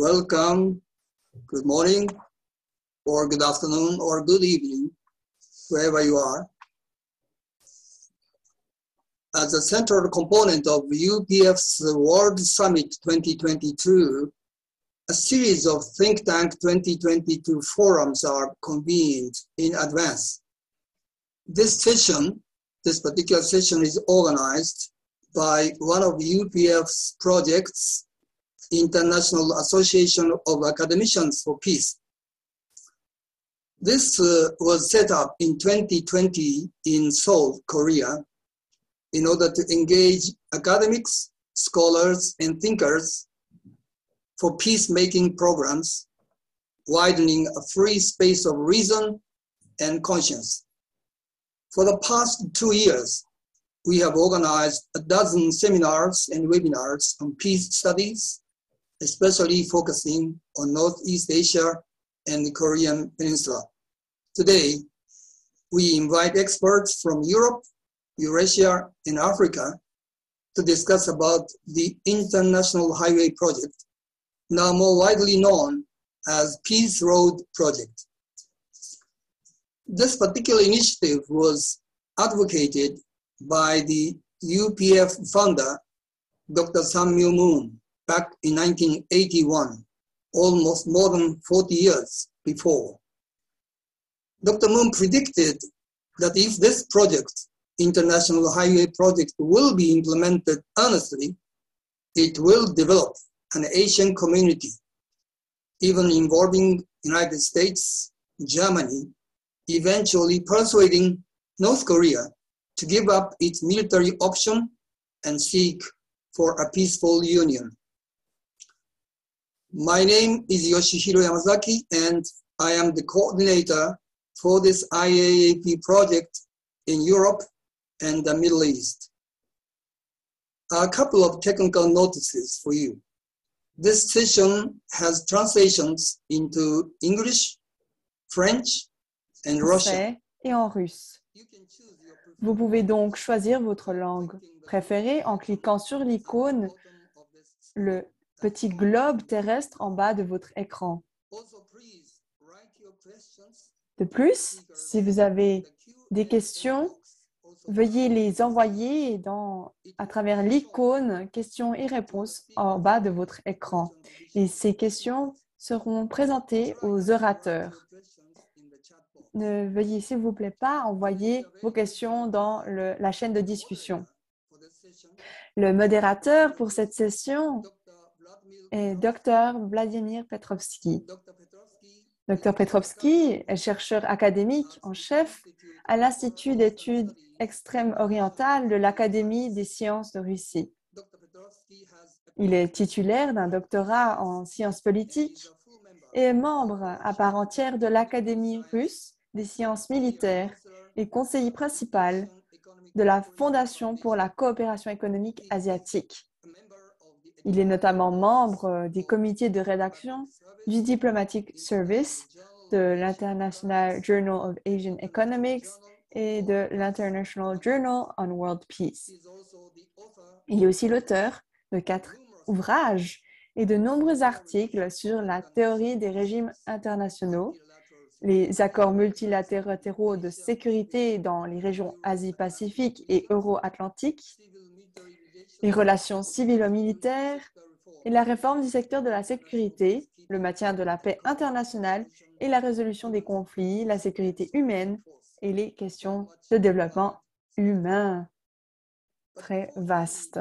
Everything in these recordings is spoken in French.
welcome, good morning, or good afternoon, or good evening, wherever you are. As a central component of UPF's World Summit 2022, a series of Think Tank 2022 forums are convened in advance. This particular session is organized by one of UPF's projects, International Association of Academicians for Peace. This was set up in 2020 in Seoul, Korea, in order to engage academics, scholars, and thinkers for peacemaking programs, widening a free space of reason and conscience. For the past 2 years, we have organized a dozen seminars and webinars on peace studies, especially focusing on Northeast Asia and the Korean Peninsula. Today, we invite experts from Europe, Eurasia, and Africa to discuss about the International Highway Project, now more widely known as Peace Road Project. This particular initiative was advocated by the UPF founder, Dr. Sun Myung Moon, back in 1981, almost more than 40 years before. Dr. Moon predicted that if this project, International Highway Project, will be implemented earnestly, it will develop an Asian community, even involving United States, Germany, eventually persuading North Korea to give up its military option and seek for a peaceful union. My name is Yoshihiro Yamazaki, and I am the coordinator for this IAAP project in Europe and the Middle East. A couple of technical notices for you. This session has translations into English, French, and Russian. Et en russe. Vous pouvez donc choisir votre langue préférée en cliquant sur l'icône, le petit globe terrestre en bas de votre écran. De plus, si vous avez des questions, veuillez les envoyer à travers l'icône questions et réponses en bas de votre écran. Et ces questions seront présentées aux orateurs. Ne veuillez s'il vous plaît pas envoyer vos questions dans la chaîne de discussion. Le modérateur pour cette session est Dr. Vladimir Petrovski. Dr. Petrovski est chercheur académique en chef à l'Institut d'études extrême-orientales de l'Académie des sciences de Russie. Il est titulaire d'un doctorat en sciences politiques et est membre à part entière de l'Académie russe des sciences militaires et conseiller principal de la Fondation pour la coopération économique asiatique. Il est notamment membre des comités de rédaction du Diplomatic Service, de l'International Journal of Asian Economics et de l'International Journal on World Peace. Il est aussi l'auteur de 4 ouvrages et de nombreux articles sur la théorie des régimes internationaux, les accords multilatéraux de sécurité dans les régions Asie-Pacifique et Euro-Atlantique, les relations civilo-militaires et la réforme du secteur de la sécurité, le maintien de la paix internationale et la résolution des conflits, la sécurité humaine et les questions de développement humain. Très vaste.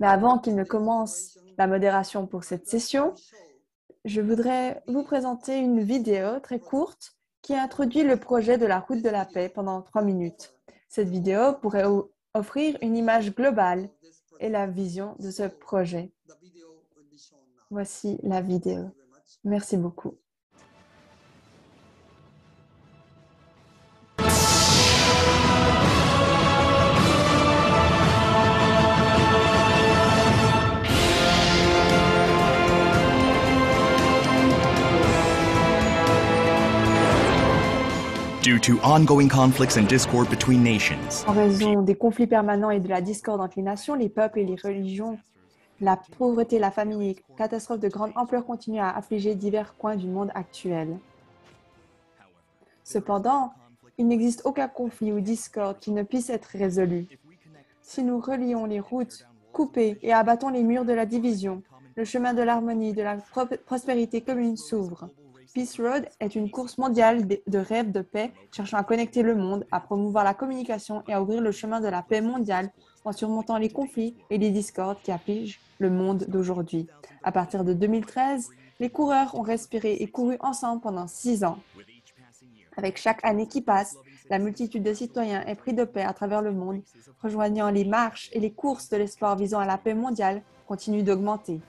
Mais avant qu'il ne commence la modération pour cette session, je voudrais vous présenter une vidéo très courte qui introduit le projet de la route de la paix pendant 3 minutes. Cette vidéo pourrait offrir une image globale et la vision de ce projet. Voici la vidéo. Merci beaucoup. Due to ongoing conflicts and discord between nations. En raison des conflits permanents et de la discorde entre les nations, les peuples et les religions La pauvreté, la famine et les catastrophes de grande ampleur continuent à affliger divers coins du monde actuel. Cependant, il n'existe aucun conflit ou discorde qui ne puisse être résolu. Si nous relions les routes coupées et abattons les murs de la division, le chemin de l'harmonie, de la prospérité commune s'ouvre. Peace Road est une course mondiale de rêve de paix cherchant à connecter le monde, à promouvoir la communication et à ouvrir le chemin de la paix mondiale en surmontant les conflits et les discordes qui affligent le monde d'aujourd'hui. À partir de 2013, les coureurs ont respiré et couru ensemble pendant 6 ans. Avec chaque année qui passe, la multitude de citoyens est pris de paix à travers le monde, rejoignant les marches et les courses de l'espoir visant à la paix mondiale continue d'augmenter.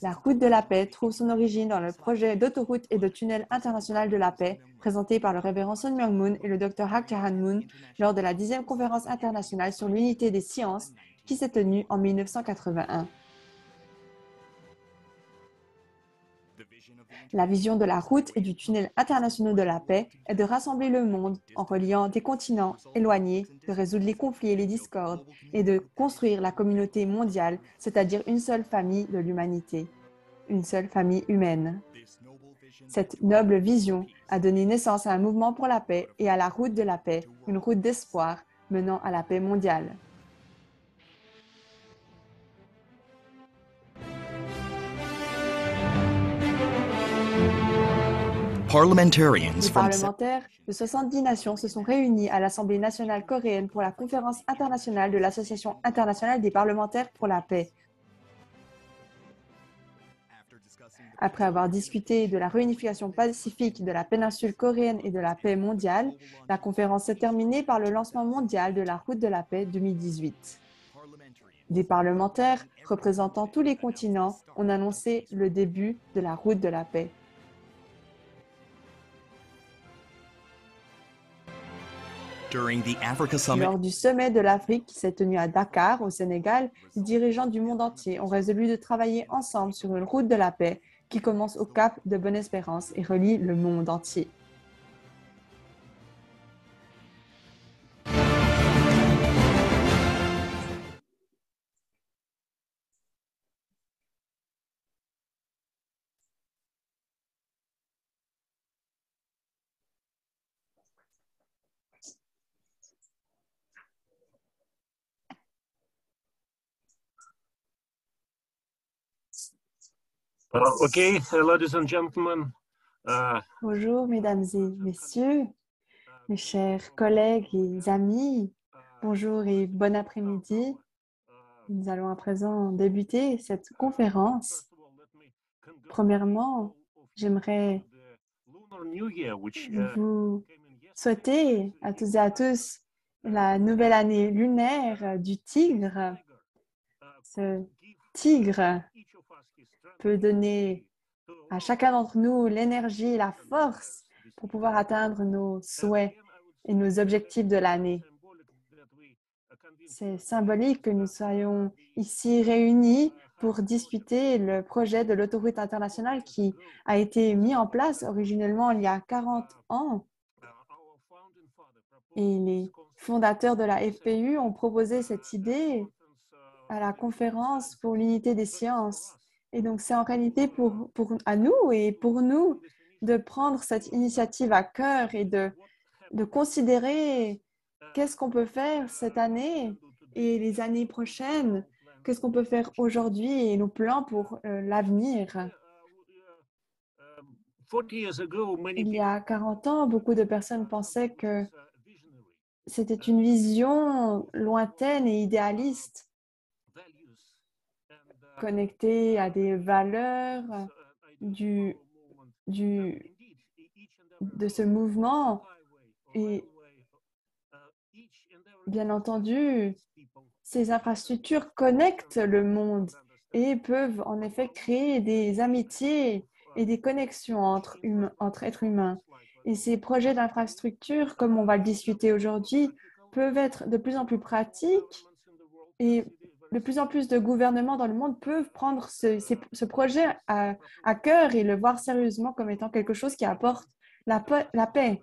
La route de la paix trouve son origine dans le projet d'autoroute et de tunnel international de la paix présenté par le révérend Sun Myung Moon et le Dr Hak Jae Moon lors de la 10e conférence internationale sur l'unité des sciences qui s'est tenue en 1981. La vision de la route et du tunnel international de la paix est de rassembler le monde en reliant des continents éloignés, de résoudre les conflits et les discordes et de construire la communauté mondiale, c'est-à-dire une seule famille de l'humanité, une seule famille humaine. Cette noble vision a donné naissance à un mouvement pour la paix et à la route de la paix, une route d'espoir menant à la paix mondiale. Les parlementaires de 70 nations se sont réunis à l'Assemblée nationale coréenne pour la conférence internationale de l'Association internationale des parlementaires pour la paix. Après avoir discuté de la réunification pacifique de la péninsule coréenne et de la paix mondiale, la conférence s'est terminée par le lancement mondial de la Route de la paix 2018. Des parlementaires représentant tous les continents ont annoncé le début de la Route de la paix. Lors du sommet de l'Afrique qui s'est tenu à Dakar, au Sénégal, les dirigeants du monde entier ont résolu de travailler ensemble sur une route de la paix qui commence au Cap de Bonne-Espérance et relie le monde entier. Okay, ladies and gentlemen. Bonjour, mesdames et messieurs, mes chers collègues et amis. Bonjour et bon après-midi. Nous allons à présent débuter cette conférence. Premièrement, j'aimerais vous souhaiter à toutes et à tous la nouvelle année lunaire du tigre. Ce tigre peut donner à chacun d'entre nous l'énergie et la force pour pouvoir atteindre nos souhaits et nos objectifs de l'année. C'est symbolique que nous soyons ici réunis pour discuter le projet de l'autoroute internationale qui a été mis en place originellement il y a 40 ans. Et les fondateurs de la FPU ont proposé cette idée à la conférence pour l'unité des sciences. Et donc, c'est en réalité à nous et pour nous de prendre cette initiative à cœur et de considérer qu'est-ce qu'on peut faire cette année et les années prochaines, qu'est-ce qu'on peut faire aujourd'hui et nos plans pour l'avenir. Il y a 40 ans, beaucoup de personnes pensaient que c'était une vision lointaine et idéaliste, connectée à des valeurs de ce mouvement. Et bien entendu, ces infrastructures connectent le monde et peuvent en effet créer des amitiés et des connexions entre êtres humains. Et ces projets d'infrastructure, comme on va le discuter aujourd'hui, peuvent être de plus en plus pratiques et de plus en plus de gouvernements dans le monde peuvent prendre ce projet à cœur et le voir sérieusement comme étant quelque chose qui apporte la paix.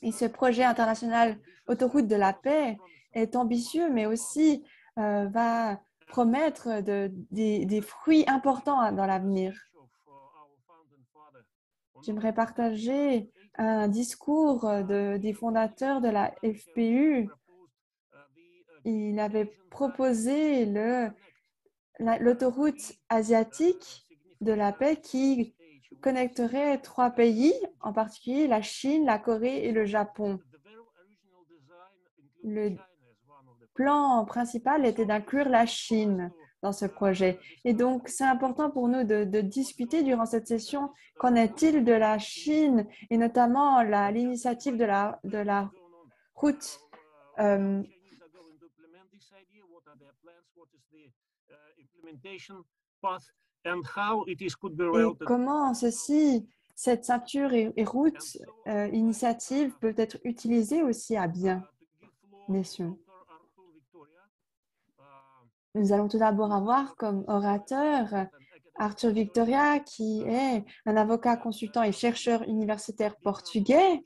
Et ce projet international Autoroute de la paix est ambitieux, mais aussi va promettre des fruits importants dans l'avenir. J'aimerais partager un discours des fondateurs de la FPU. Il avait proposé l'autoroute asiatique de la paix qui connecterait 3 pays, en particulier la Chine, la Corée et le Japon. Le plan principal était d'inclure la Chine dans ce projet. Et donc, c'est important pour nous de discuter durant cette session qu'en est-il de la Chine et notamment l'initiative de la route et comment cette ceinture et route initiative peut être utilisée aussi à bien escient. Nous allons tout d'abord avoir comme orateur Arthur Victoria, qui est un avocat consultant et chercheur universitaire portugais.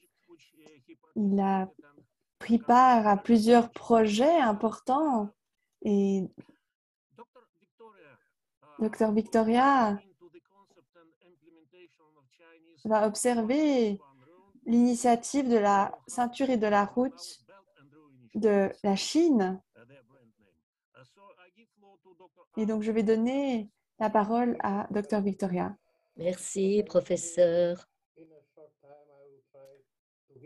Il a pris part à plusieurs projets importants et Dr Victoria va observer l'initiative de la ceinture et de la route de la Chine. Et donc, je vais donner la parole à Dr Victoria. Merci, professeur.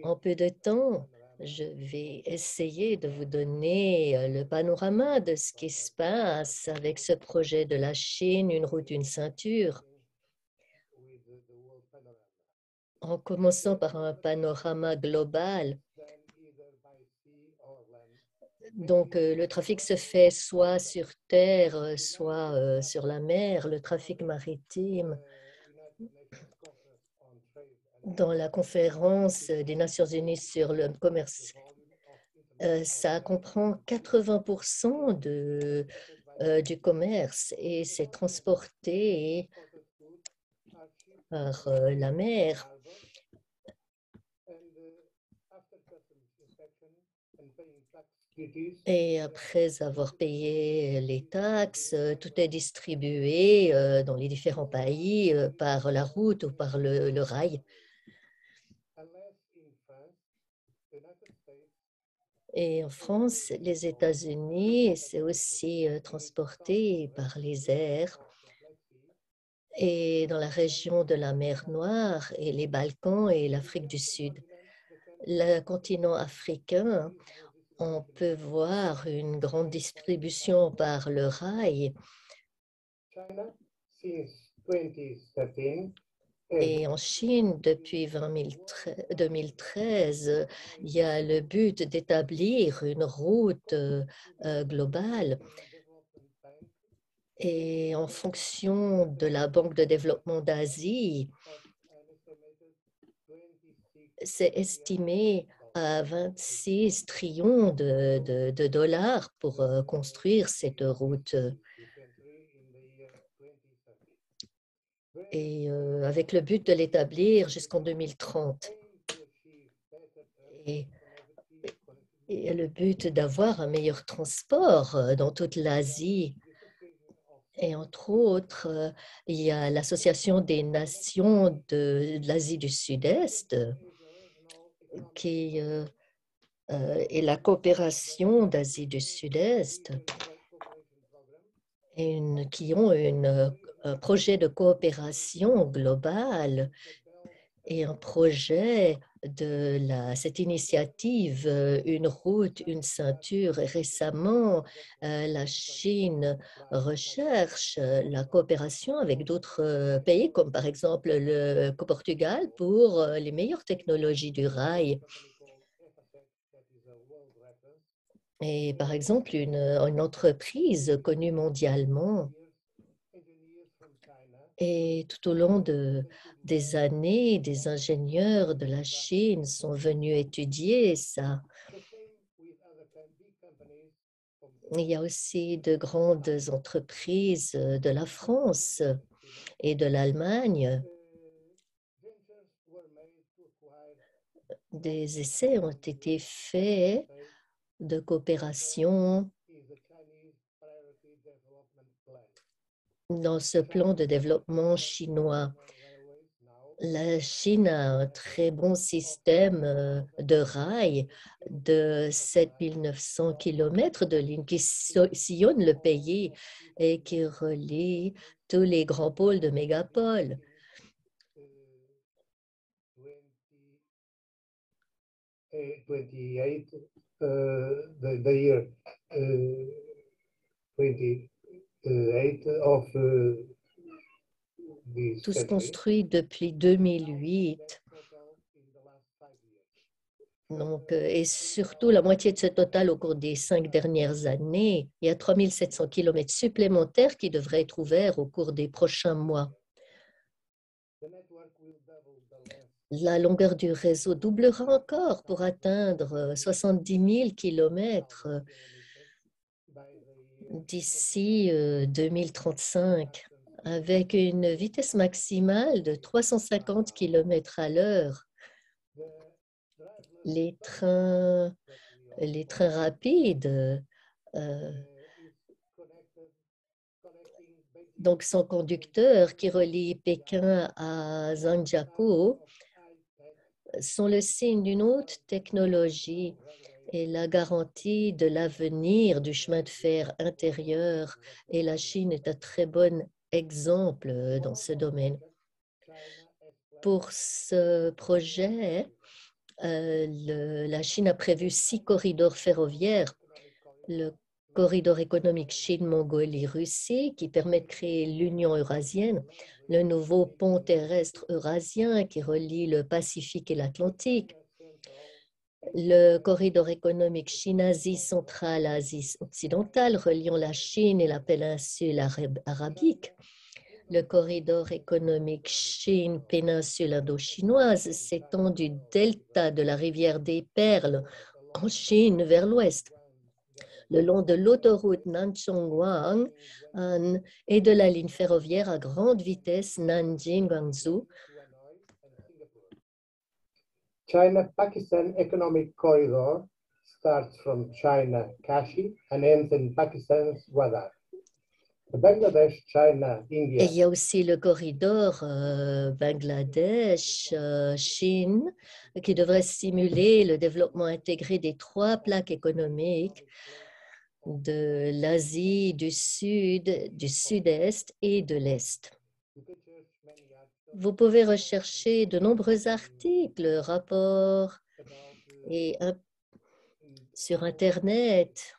En peu de temps, je vais essayer de vous donner le panorama de ce qui se passe avec ce projet de la Chine, une route, une ceinture. En commençant par un panorama global. Donc, le trafic se fait soit sur terre, soit sur la mer, le trafic maritime. Dans la conférence des Nations Unies sur le commerce, ça comprend 80% du commerce et c'est transporté par la mer. Et après avoir payé les taxes, tout est distribué dans les différents pays par la route ou par le rail. Et en France, les États-Unis, c'est aussi transporté par les airs. Et dans la région de la mer Noire et les Balkans et l'Afrique du Sud. Le continent africain, on peut voir une grande distribution par le rail. Et en Chine, depuis 2013, il y a le but d'établir une route globale. Et en fonction de la Banque de développement d'Asie, c'est estimé à 26 trillions de dollars pour construire cette route. Et avec le but de l'établir jusqu'en 2030. Et le but d'avoir un meilleur transport dans toute l'Asie. Et entre autres, il y a l'Association des nations de l'Asie du Sud-Est qui est la coopération d'Asie du Sud-Est qui ont un projet de coopération globale et un projet de cette initiative Une route, une ceinture. Et récemment, la Chine recherche la coopération avec d'autres pays, comme par exemple le Portugal, pour les meilleures technologies du rail. Et par exemple, une entreprise connue mondialement. Et tout au long des années, des ingénieurs de la Chine sont venus étudier ça. Il y a aussi de grandes entreprises de la France et de l'Allemagne. Des essais ont été faits de coopération dans ce plan de développement chinois. La Chine a un très bon système de rails de 7900 km de lignes qui sillonnent le pays et qui relient tous les grands pôles de mégapoles. The year 28 of this Tous century. construits depuis 2008. Donc, et surtout la moitié de ce total au cours des 5 dernières années. Il y a 3700 km supplémentaires qui devraient être ouverts au cours des prochains mois. La longueur du réseau doublera encore pour atteindre 70 000 km d'ici 2035, avec une vitesse maximale de 350 km à l'heure. Les trains rapides, donc sans conducteur, qui relient Pékin à Zhangjiakou, sont le signe d'une haute technologie et la garantie de l'avenir du chemin de fer intérieur. Et la Chine est un très bon exemple dans ce domaine. Pour ce projet, la Chine a prévu 6 corridors ferroviaires. Le corridor économique Chine-Mongolie-Russie qui permet de créer l'Union eurasienne, le nouveau pont terrestre eurasien qui relie le Pacifique et l'Atlantique, le corridor économique Chine-Asie centrale, Asie occidentale reliant la Chine et la péninsule arabique, le corridor économique Chine-Péninsule indo-chinoise s'étend du delta de la rivière des Perles en Chine vers l'ouest, le long de l'autoroute Nanchong-Guang et de la ligne ferroviaire à grande vitesse Nanjing-Guangzhou. China-Pakistan Economic Corridor starts from China, Kashi, and ends in Pakistan's Gwadar. Bangladesh, China, India. Et il y a aussi le corridor Bangladesh-Chine qui devrait stimuler le développement intégré des 3 plaques économiques de l'Asie du Sud, du Sud-Est et de l'Est. Vous pouvez rechercher de nombreux articles, rapports sur Internet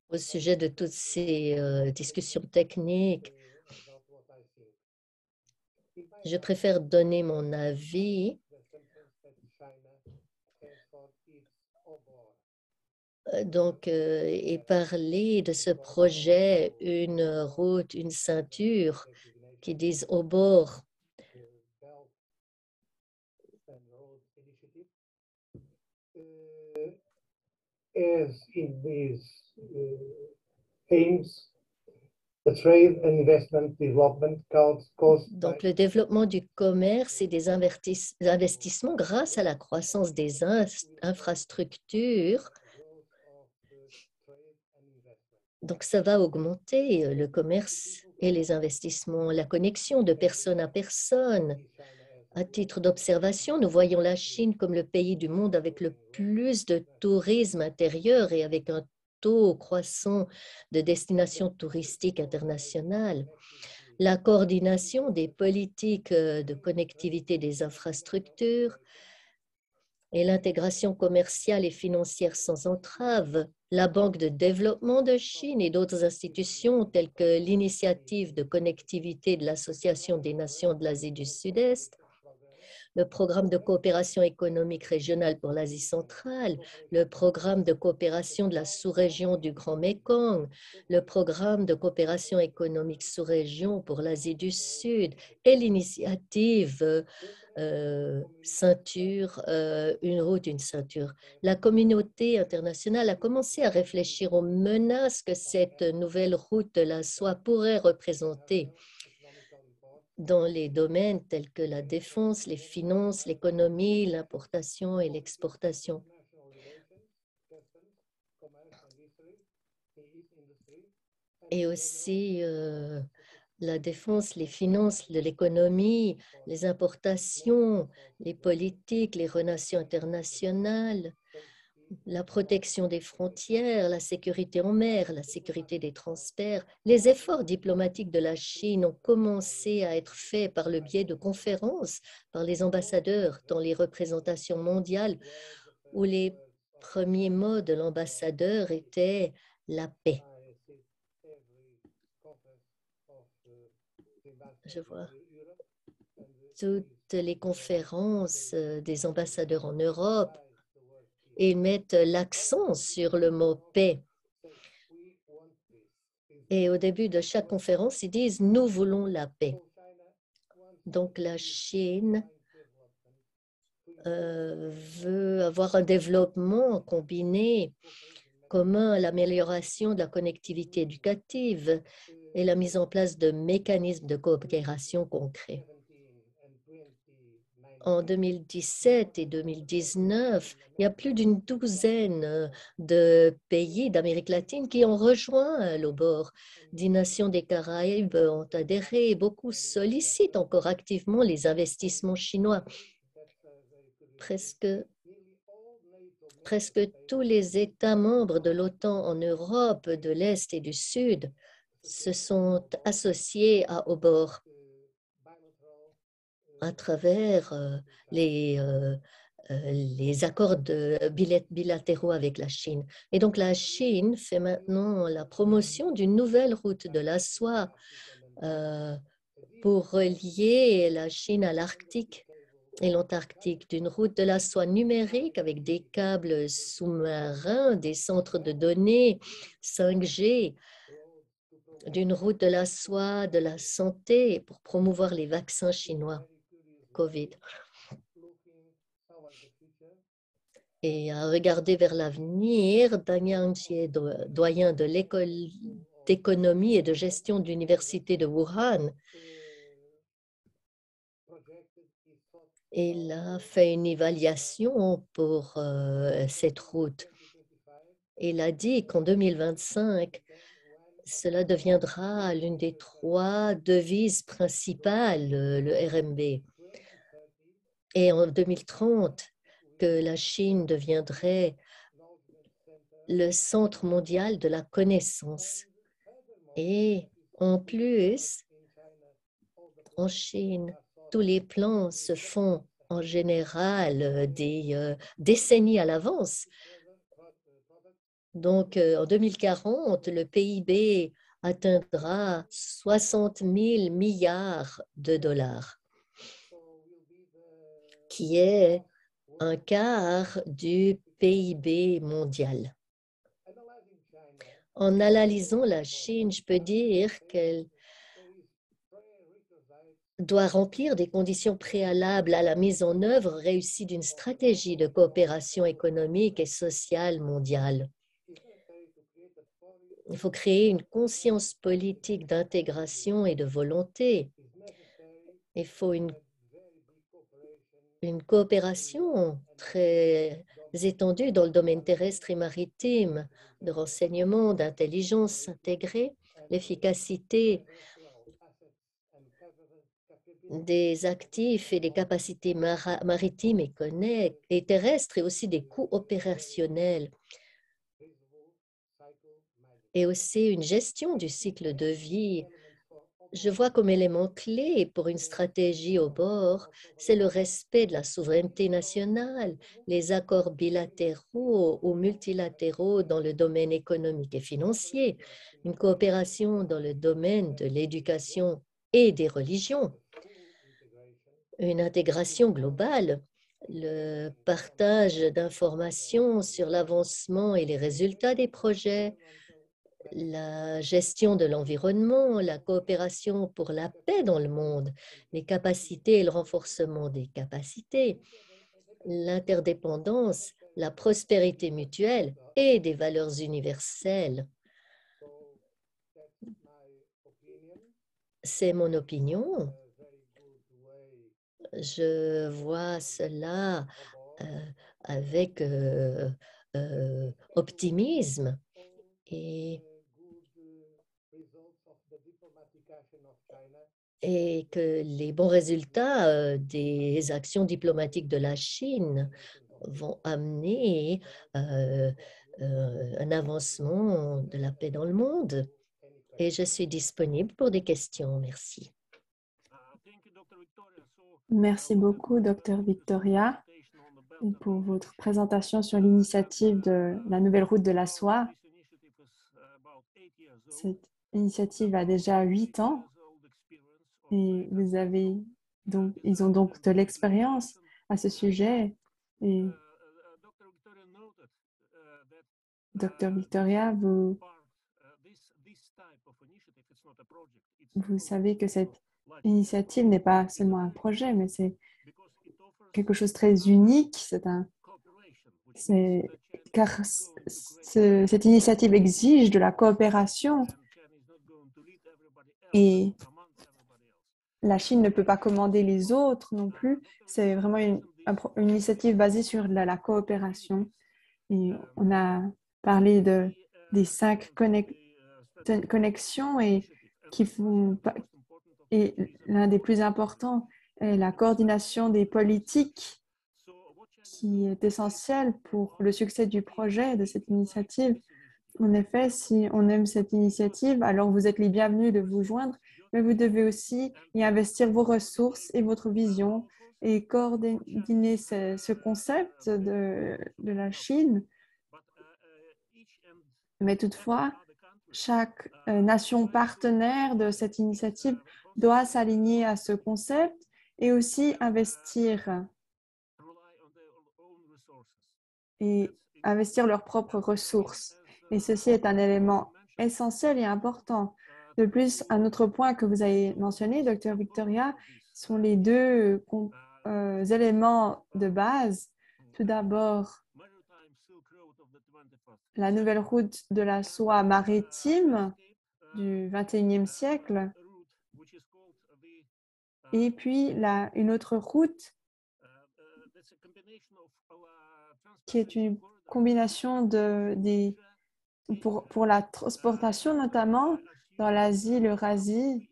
au sujet de toutes ces discussions techniques. Je préfère donner mon avis. Donc, et parler de ce projet, une route, une ceinture, qui disent au bord. As in these themes, the trade and investment development caused Donc, le développement du commerce et des investissements grâce à la croissance des infrastructures. Donc, ça va augmenter le commerce et les investissements, la connexion de personne à personne. À titre d'observation, nous voyons la Chine comme le pays du monde avec le plus de tourisme intérieur et avec un taux croissant de destinations touristiques internationales. La coordination des politiques de connectivité des infrastructures et l'intégration commerciale et financière sans entrave, la Banque de développement de Chine et d'autres institutions telles que l'initiative de connectivité de l'Association des nations de l'Asie du Sud-Est, le programme de coopération économique régionale pour l'Asie centrale, le programme de coopération de la sous-région du Grand Mékong, le programme de coopération économique sous-région pour l'Asie du Sud et l'initiative ceinture, une route, une ceinture. La communauté internationale a commencé à réfléchir aux menaces que cette nouvelle route de la soie pourrait représenter dans les domaines tels que la défense, les finances, l'économie, l'importation et l'exportation. et aussi la défense, les finances de l'économie, les importations, les politiques, les relations internationales, la protection des frontières, la sécurité en mer, la sécurité des transferts. Les efforts diplomatiques de la Chine ont commencé à être faits par le biais de conférences, par les ambassadeurs dans les représentations mondiales, où les premiers mots de l'ambassadeur étaient la paix. Je vois toutes les conférences des ambassadeurs en Europe et ils mettent l'accent sur le mot paix. Et au début de chaque conférence, ils disent « Nous voulons la paix ». Donc la Chine veut avoir un développement combiné commun à l'amélioration de la connectivité éducative et la mise en place de mécanismes de coopération concrets. En 2017 et 2019, il y a plus d'une douzaine de pays d'Amérique latine qui ont rejoint l'OBOR. 10 nations des Caraïbes ont adhéré et beaucoup sollicitent encore activement les investissements chinois. Presque tous les États membres de l'OTAN en Europe, de l'Est et du Sud se sont associés à OBOR à travers les accords bilatéraux avec la Chine. Et donc, la Chine fait maintenant la promotion d'une nouvelle route de la soie pour relier la Chine à l'Arctique et l'Antarctique, d'une route de la soie numérique avec des câbles sous-marins, des centres de données 5G, d'une route de la soie de la santé pour promouvoir les vaccins chinois COVID. Et à regarder vers l'avenir, Daniel Xie, doyen de l'école d'économie et de gestion de l'université de Wuhan, il a fait une évaluation pour cette route. Il a dit qu'en 2025, cela deviendra l'une des 3 devises principales, le RMB. Et en 2030, que la Chine deviendrait le centre mondial de la connaissance. Et en plus, en Chine, tous les plans se font en général des décennies à l'avance. Donc, en 2040, le PIB atteindra 60 000 milliards de dollars, qui est un quart du PIB mondial. En analysant la Chine, je peux dire qu'elle doit remplir des conditions préalables à la mise en œuvre réussie d'une stratégie de coopération économique et sociale mondiale. Il faut créer une conscience politique d'intégration et de volonté. Il faut une coopération très étendue dans le domaine terrestre et maritime, de renseignement, d'intelligence intégrée, l'efficacité des actifs et des capacités maritimes et terrestres et aussi des coûts opérationnels et aussi une gestion du cycle de vie. Je vois comme élément clé pour une stratégie au bord, c'est le respect de la souveraineté nationale, les accords bilatéraux ou multilatéraux dans le domaine économique et financier, une coopération dans le domaine de l'éducation et des religions, une intégration globale, le partage d'informations sur l'avancement et les résultats des projets, la gestion de l'environnement, la coopération pour la paix dans le monde, les capacités et le renforcement des capacités, l'interdépendance, la prospérité mutuelle et des valeurs universelles. C'est mon opinion. Je vois cela avec optimisme et et que les bons résultats des actions diplomatiques de la Chine vont amener un avancement de la paix dans le monde. Et je suis disponible pour des questions. Merci. Merci beaucoup, Dr. Victoria, pour votre présentation sur l'initiative de la nouvelle route de la soie. Cette initiative a déjà 8 ans et ils ont donc de l'expérience à ce sujet. Et Dr. Victoria, vous savez que cette initiative n'est pas seulement un projet, mais c'est quelque chose de très unique. Car cette initiative exige de la coopération et la Chine ne peut pas commander les autres non plus. C'est vraiment une initiative basée sur la coopération. Et on a parlé des 5 connexions et l'un des plus importants est la coordination des politiques qui est essentielle pour le succès du projet de cette initiative. En effet, si on aime cette initiative, alors vous êtes les bienvenus de vous joindre, mais vous devez aussi y investir vos ressources et votre vision et coordonner ce concept de la Chine. Mais toutefois, chaque nation partenaire de cette initiative doit s'aligner à ce concept et aussi investir leurs propres ressources. Et ceci est un élément essentiel et important. De plus, un autre point que vous avez mentionné, Dr. Victoria, sont les 2 éléments de base. Tout d'abord, la nouvelle route de la soie maritime du XXIe siècle et puis une autre route qui est une combination pour la transportation, notamment dans l'Asie, l'Eurasie,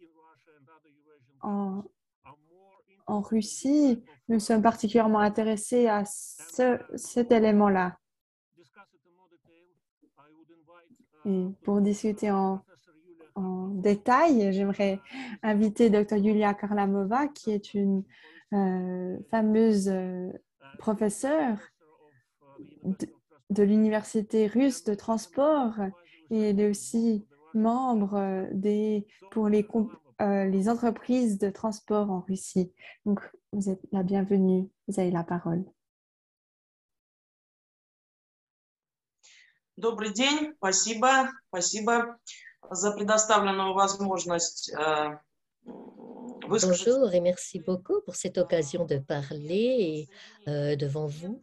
en Russie. Nous sommes particulièrement intéressés à cet élément-là. Et pour discuter en détail, j'aimerais inviter Dr. Yulia Karlamova, qui est une fameuse professeure de l'université russe de transport et elle est aussi membre pour les entreprises de transport en Russie. Donc, vous êtes la bienvenue. Vous avez la parole. Добрый день, спасибо за предоставленную возможность. Bonjour et merci beaucoup pour cette occasion de parler devant vous.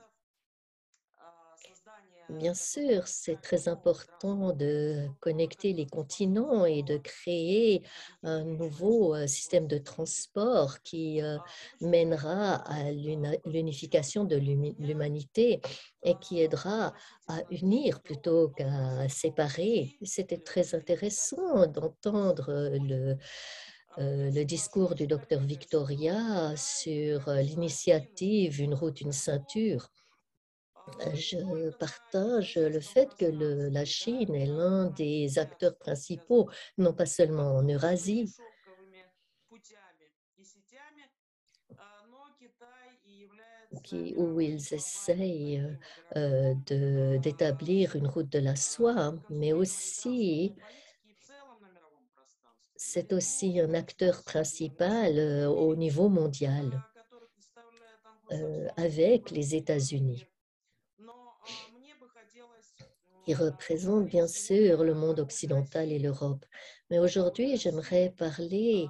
Bien sûr, c'est très important de connecter les continents et de créer un nouveau système de transport qui mènera à l'unification de l'humanité et qui aidera à unir plutôt qu'à séparer. C'était très intéressant d'entendre le discours du docteur Victoria sur l'initiative Une route, une ceinture. Je partage le fait que la Chine est l'un des acteurs principaux, non pas seulement en Eurasie, où ils essayent d'établir une route de la soie, mais aussi c'est aussi un acteur principal au niveau mondial avec les États-Unis, qui représente bien sûr le monde occidental et l'Europe. Mais aujourd'hui, j'aimerais parler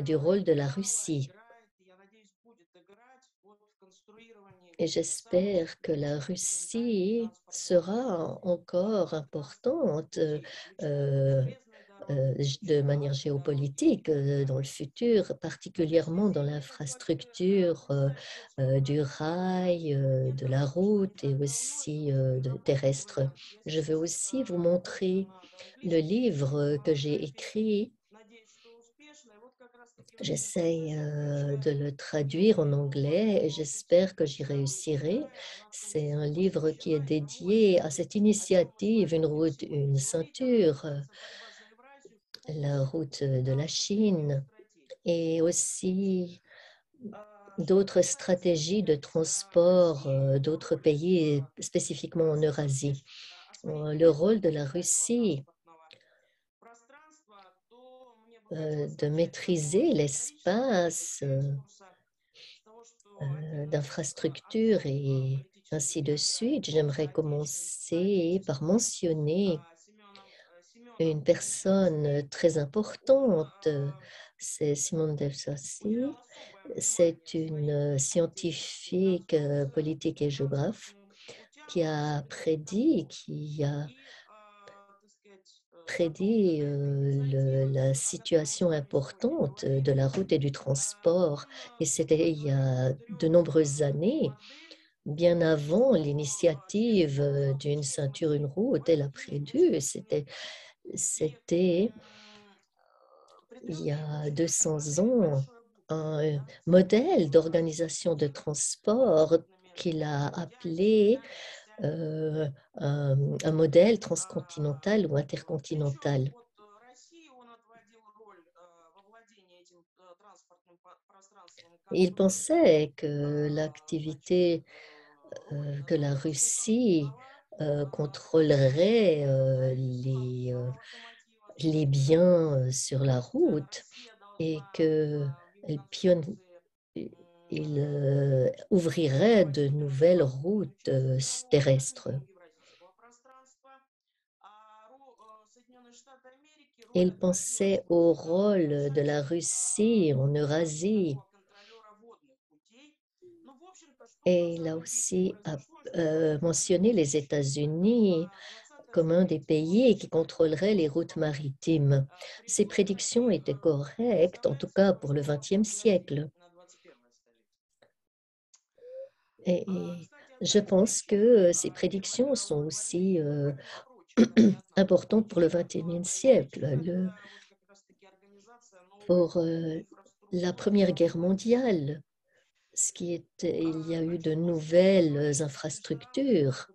du rôle de la Russie. Et j'espère que la Russie sera encore importante de manière géopolitique dans le futur, particulièrement dans l'infrastructure du rail, de la route et aussi terrestre. Je veux aussi vous montrer le livre que j'ai écrit J'essaie de le traduire en anglais et j'espère que j'y réussirai. C'est un livre qui est dédié à cette initiative, une route, une ceinture, la route de la Chine et aussi d'autres stratégies de transport d'autres pays, spécifiquement en Eurasie. Le rôle de la Russie de maîtriser l'espace d'infrastructures et ainsi de suite. J'aimerais commencer par mentionner une personne très importante, c'est Simone Delfassi. C'est une scientifique politique et géographe qui a prédit la situation importante de la route et du transport. Et c'était il y a de nombreuses années, bien avant l'initiative d'une ceinture, une route. Elle a prédit, c'était il y a 200 ans, un modèle d'organisation de transport qu'il a appelé un modèle transcontinental ou intercontinental. Il pensait que l'activité, que la Russie contrôlerait les biens sur la route et qu'il ouvrirait de nouvelles routes terrestres. Il pensait au rôle de la Russie en Eurasie. Et il a aussi mentionné les États-Unis comme un des pays qui contrôlerait les routes maritimes. Ces prédictions étaient correctes, en tout cas pour le XXe siècle. Et je pense que ces prédictions sont aussi importantes pour le XXIe siècle. Pour la Première Guerre mondiale, il y a eu de nouvelles infrastructures.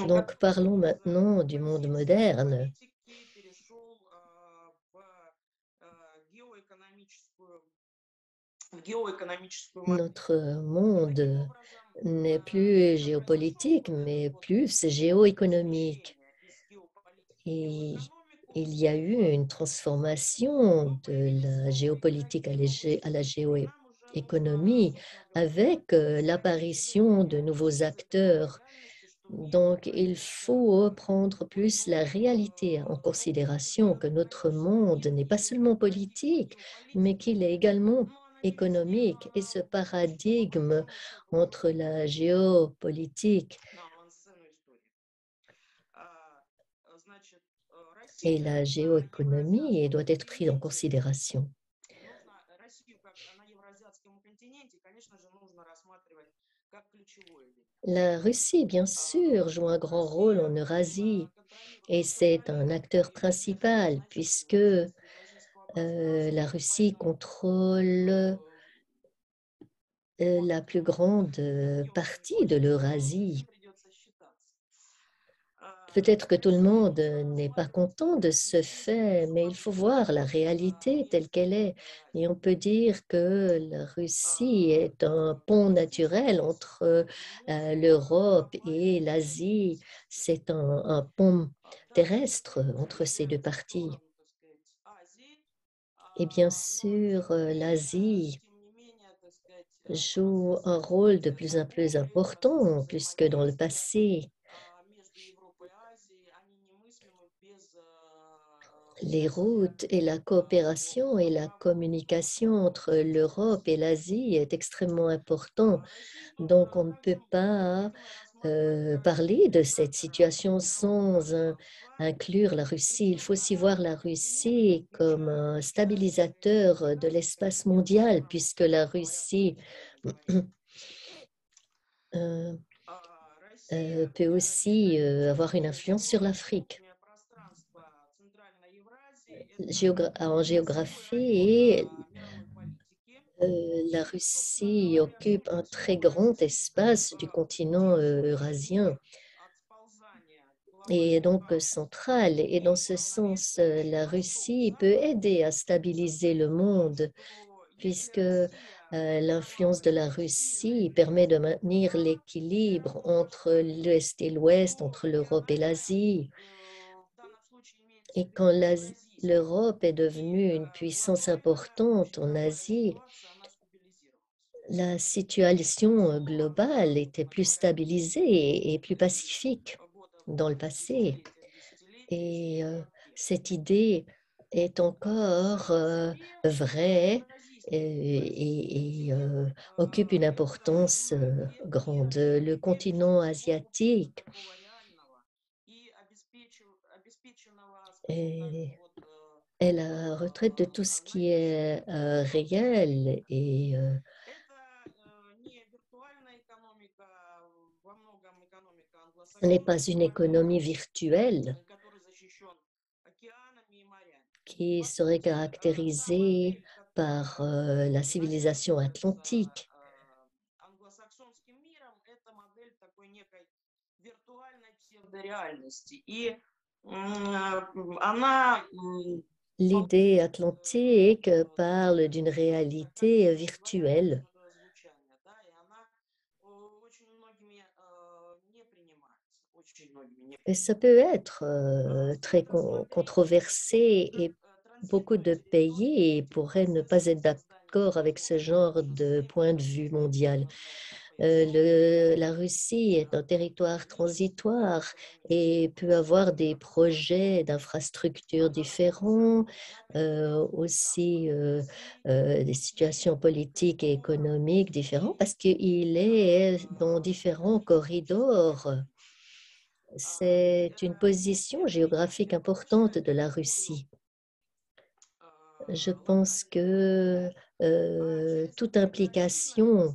Donc, parlons maintenant du monde moderne. Notre monde n'est plus géopolitique, mais plus géoéconomique. Et il y a eu une transformation de la géopolitique à la géoéconomie avec l'apparition de nouveaux acteurs. Donc, il faut prendre plus la réalité en considération, que notre monde n'est pas seulement politique, mais qu'il est également économique. Et ce paradigme entre la géopolitique et la géoéconomie doit être pris en considération. La Russie, bien sûr, joue un grand rôle en Eurasie et c'est un acteur principal puisque la Russie contrôle la plus grande partie de l'Eurasie. Peut-être que tout le monde n'est pas content de ce fait, mais il faut voir la réalité telle qu'elle est. Et on peut dire que la Russie est un pont naturel entre l'Europe et l'Asie. C'est un pont terrestre entre ces deux parties. Et bien sûr, l'Asie joue un rôle de plus en plus important, plus que dans le passé. Les routes et la coopération et la communication entre l'Europe et l'Asie est extrêmement important. Donc, on ne peut pas parler de cette situation sans inclure la Russie. Il faut aussi voir la Russie comme un stabilisateur de l'espace mondial, puisque la Russie peut aussi avoir une influence sur l'Afrique. En géographie, la Russie occupe un très grand espace du continent eurasien et donc central. Et dans ce sens, la Russie peut aider à stabiliser le monde puisque l'influence de la Russie permet de maintenir l'équilibre entre l'Est et l'Ouest, entre l'Europe et l'Asie. Et quand l'Europe est devenue une puissance importante en Asie, la situation globale était plus stabilisée et plus pacifique dans le passé. Et cette idée est encore vraie et occupe une importance grande. Le continent asiatique est la retraite de tout ce qui est réel et ce n'est pas une économie virtuelle qui serait caractérisée par la civilisation atlantique. L'idée atlantique parle d'une réalité virtuelle. Et ça peut être très controversé et beaucoup de pays pourraient ne pas être d'accord avec ce genre de point de vue mondial. La Russie est un territoire transitoire et peut avoir des projets d'infrastructures différents, aussi des situations politiques et économiques différentes parce qu'il est dans différents corridors. C'est une position géographique importante de la Russie. Je pense que toute implication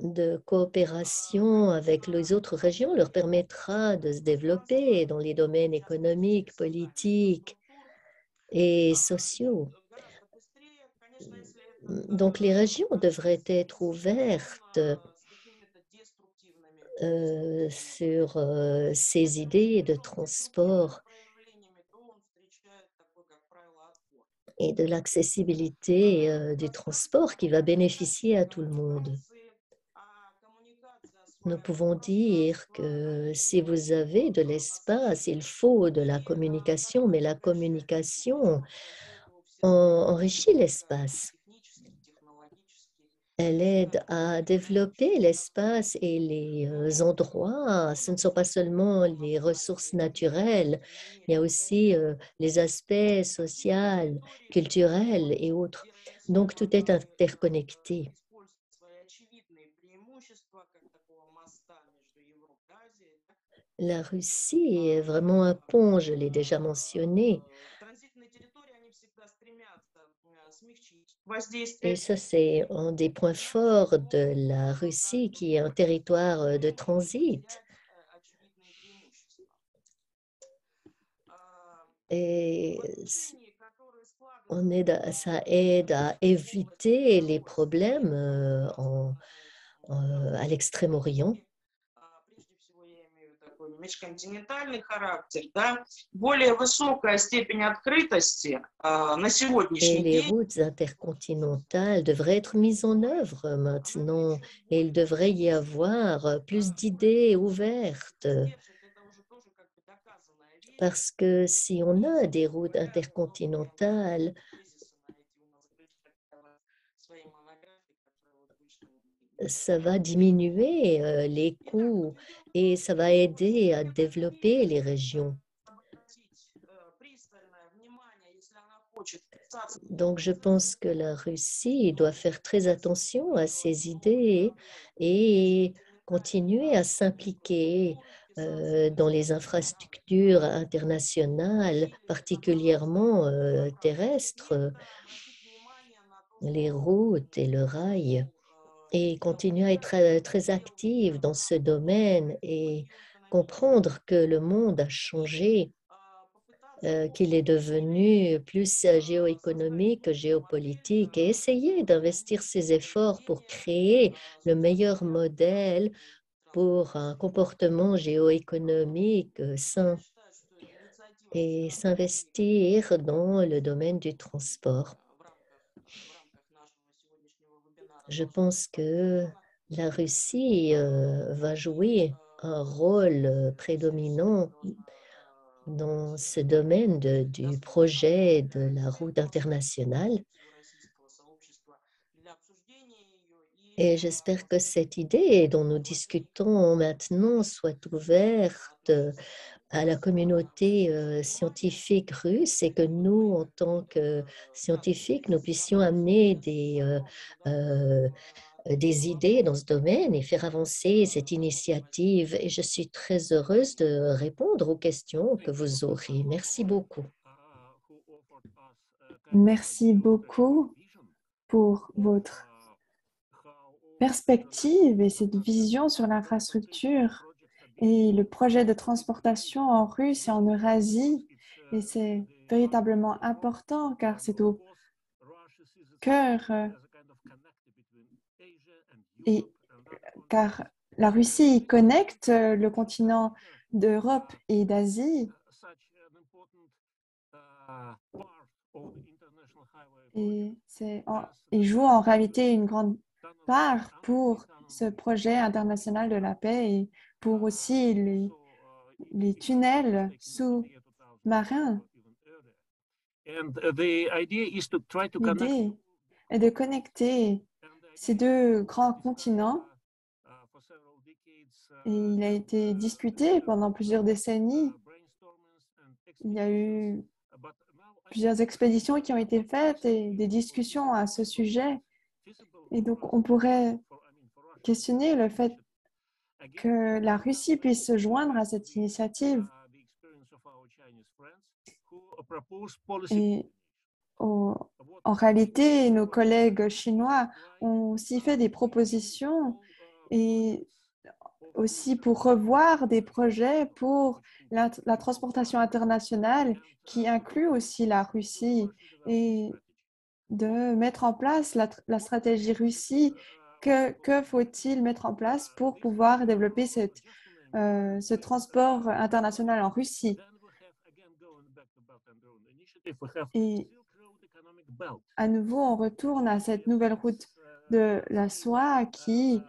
de coopération avec les autres régions leur permettra de se développer dans les domaines économiques, politiques et sociaux. Donc, les régions devraient être ouvertes sur ces idées de transport et de l'accessibilité du transport qui va bénéficier à tout le monde. Nous pouvons dire que si vous avez de l'espace, il faut de la communication, mais la communication enrichit l'espace. Elle aide à développer l'espace et les endroits. Ce ne sont pas seulement les ressources naturelles, il y a aussi les aspects sociaux, culturels et autres. Donc, tout est interconnecté. La Russie est vraiment un pont, je l'ai déjà mentionné. Et ça, c'est un des points forts de la Russie, qui est un territoire de transit. Et ça aide à éviter les problèmes à l'Extrême-Orient. Межконтинентальный характер, да, более высокая степень открытости на Et сегодняшний les день. routes intercontinentales devraient être mises en œuvre maintenant et il devrait y avoir plus d'idées ouvertes. Parce que si on a des routes intercontinentales, ça va diminuer les coûts et ça va aider à développer les régions. Donc, je pense que la Russie doit faire très attention à ses idées et continuer à s'impliquer dans les infrastructures internationales, particulièrement terrestres, les routes et le rail. et continuer à être très active dans ce domaine et comprendre que le monde a changé, qu'il est devenu plus géoéconomique que géopolitique et essayer d'investir ses efforts pour créer le meilleur modèle pour un comportement géoéconomique sain et s'investir dans le domaine du transport. Je pense que la Russie va jouer un rôle prédominant dans ce domaine du projet de la route internationale. Et j'espère que cette idée dont nous discutons maintenant soit ouverte à la communauté scientifique russe et que nous, en tant que scientifiques, nous puissions amener des idées dans ce domaine et faire avancer cette initiative. Et je suis très heureuse de répondre aux questions que vous aurez. Merci beaucoup. Merci beaucoup pour votre perspective et cette vision sur l'infrastructure et le projet de transportation en Russie et en Eurasie. Et c'est véritablement important car c'est au cœur et car la Russie connecte le continent d'Europe et d'Asie et joue en réalité une grande part pour ce projet international de la paix et pour aussi les tunnels sous-marins. L'idée est de connecter ces deux grands continents et il a été discuté pendant plusieurs décennies. Il y a eu plusieurs expéditions qui ont été faites et des discussions à ce sujet. Et donc, on pourrait questionner le fait que la Russie puisse se joindre à cette initiative. Et en réalité, nos collègues chinois ont aussi fait des propositions et aussi pour revoir des projets pour la transportation internationale qui inclut aussi la Russie et de mettre en place la stratégie Russie. Que faut-il mettre en place pour pouvoir développer ce transport international en Russie? Et à nouveau, on retourne à cette nouvelle route de la soie qui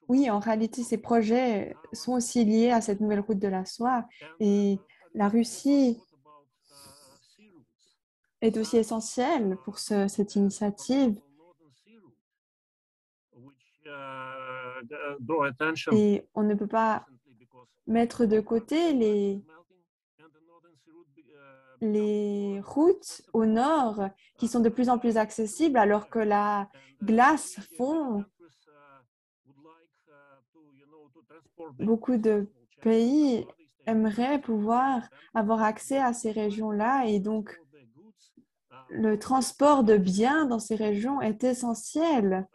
oui, en réalité, ces projets sont aussi liés à cette nouvelle route de la soie et la Russie est aussi essentielle pour cette initiative. Et on ne peut pas mettre de côté les routes au nord qui sont de plus en plus accessibles alors que la glace fond. Beaucoup de pays aimeraient pouvoir avoir accès à ces régions-là et donc le transport de biens dans ces régions est essentiel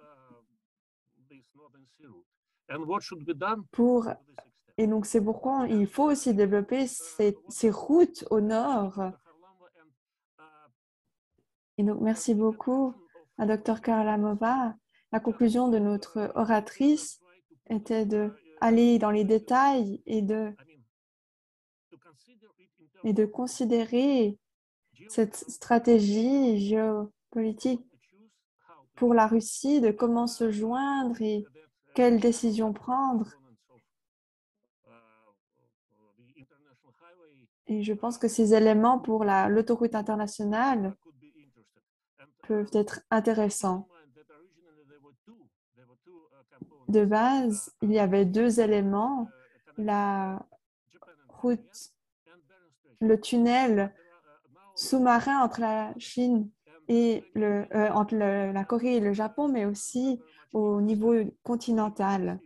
et donc c'est pourquoi il faut aussi développer ces routes au nord. Et donc merci beaucoup à Dr. Karalamova. La conclusion de notre oratrice était d'aller dans les détails et de considérer cette stratégie géopolitique pour la Russie, de comment se joindre et quelles décisions prendre. Et je pense que ces éléments pour l'autoroute internationale peuvent être intéressants. De base, il y avait deux éléments, la route, le tunnel sous-marin entre la Chine et entre la Corée et le Japon, mais aussi au niveau continental.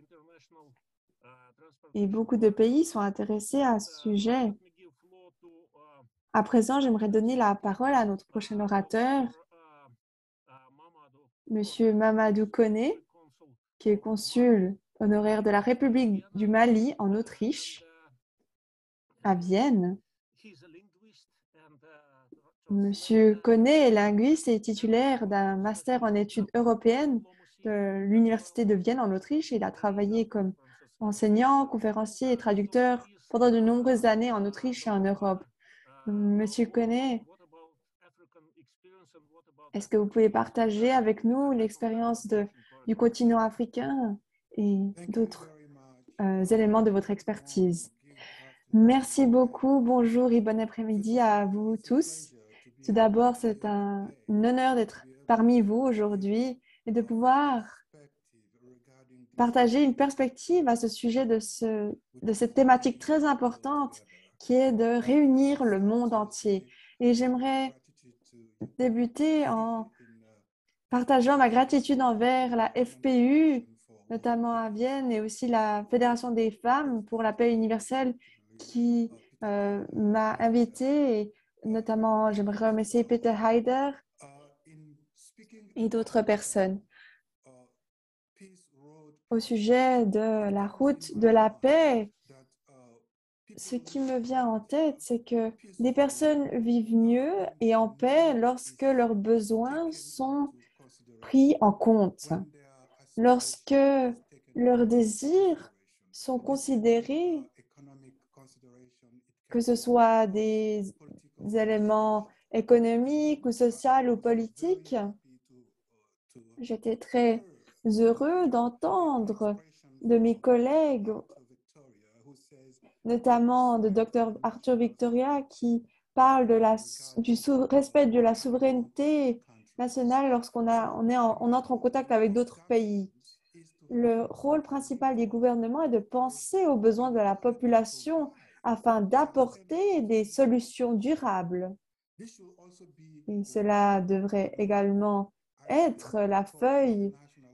Et beaucoup de pays sont intéressés à ce sujet. À présent, j'aimerais donner la parole à notre prochain orateur, Monsieur Mamadou Koné, qui est consul honoraire de la République du Mali en Autriche, à Vienne. Monsieur Koné est linguiste et titulaire d'un master en études européennes de l'Université de Vienne en Autriche. Il a travaillé comme enseignant, conférencier et traducteur pendant de nombreuses années en Autriche et en Europe. Monsieur Koné, est-ce que vous pouvez partager avec nous l'expérience du continent africain et d'autres éléments de votre expertise? Merci beaucoup. Bonjour et bon après-midi à vous tous. Tout d'abord, c'est un honneur d'être parmi vous aujourd'hui et de pouvoir partager une perspective à ce sujet de cette thématique très importante qui est de réunir le monde entier. Et j'aimerais débuter en partageant ma gratitude envers la FPU, notamment à Vienne, et aussi la Fédération des femmes pour la paix universelle qui m'a invitée. Et notamment, j'aimerais remercier Peter Heider et d'autres personnes. Au sujet de la route de la paix, ce qui me vient en tête, c'est que les personnes vivent mieux et en paix lorsque leurs besoins sont pris en compte, lorsque leurs désirs sont considérés, que ce soit des éléments économiques ou sociaux ou politiques. J'étais très heureux d'entendre de mes collègues, notamment de Dr Arthur Victoria, qui parle du respect de la souveraineté nationale lorsqu'on entre en contact avec d'autres pays. Le rôle principal des gouvernements est de penser aux besoins de la population afin d'apporter des solutions durables. Et cela devrait également être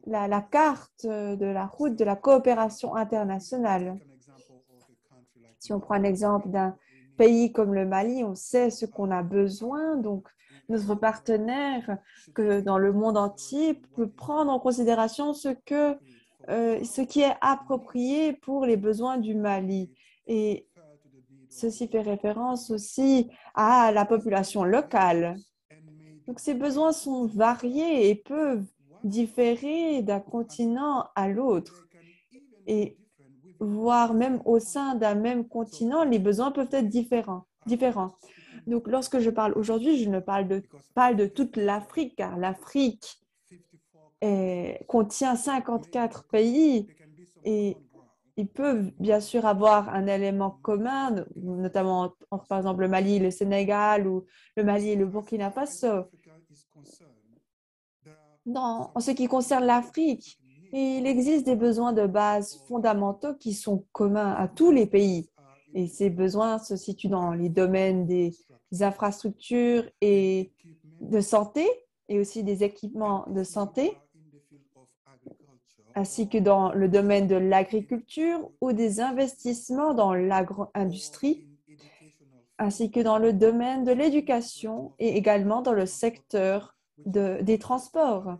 la carte de la route de la coopération internationale. Si on prend un exemple d'un pays comme le Mali, on sait ce qu'on a besoin. Donc, notre partenaire que dans le monde entier peut prendre en considération ce qui est approprié pour les besoins du Mali. Et ceci fait référence aussi à la population locale. Donc, ces besoins sont variés et peuvent différer d'un continent à l'autre. Et voire même au sein d'un même continent, les besoins peuvent être différents. Donc, lorsque je parle aujourd'hui, je ne parle de toute l'Afrique, car l'Afrique contient 54 pays et ils peuvent bien sûr avoir un élément commun, notamment entre, par exemple, le Mali et le Sénégal ou le Mali et le Burkina Faso. En ce qui concerne l'Afrique, il existe des besoins de base fondamentaux qui sont communs à tous les pays. Et ces besoins se situent dans les domaines des infrastructures et de santé et aussi des équipements de santé, ainsi que dans le domaine de l'agriculture ou des investissements dans l'agro-industrie, ainsi que dans le domaine de l'éducation et également dans le secteur des transports,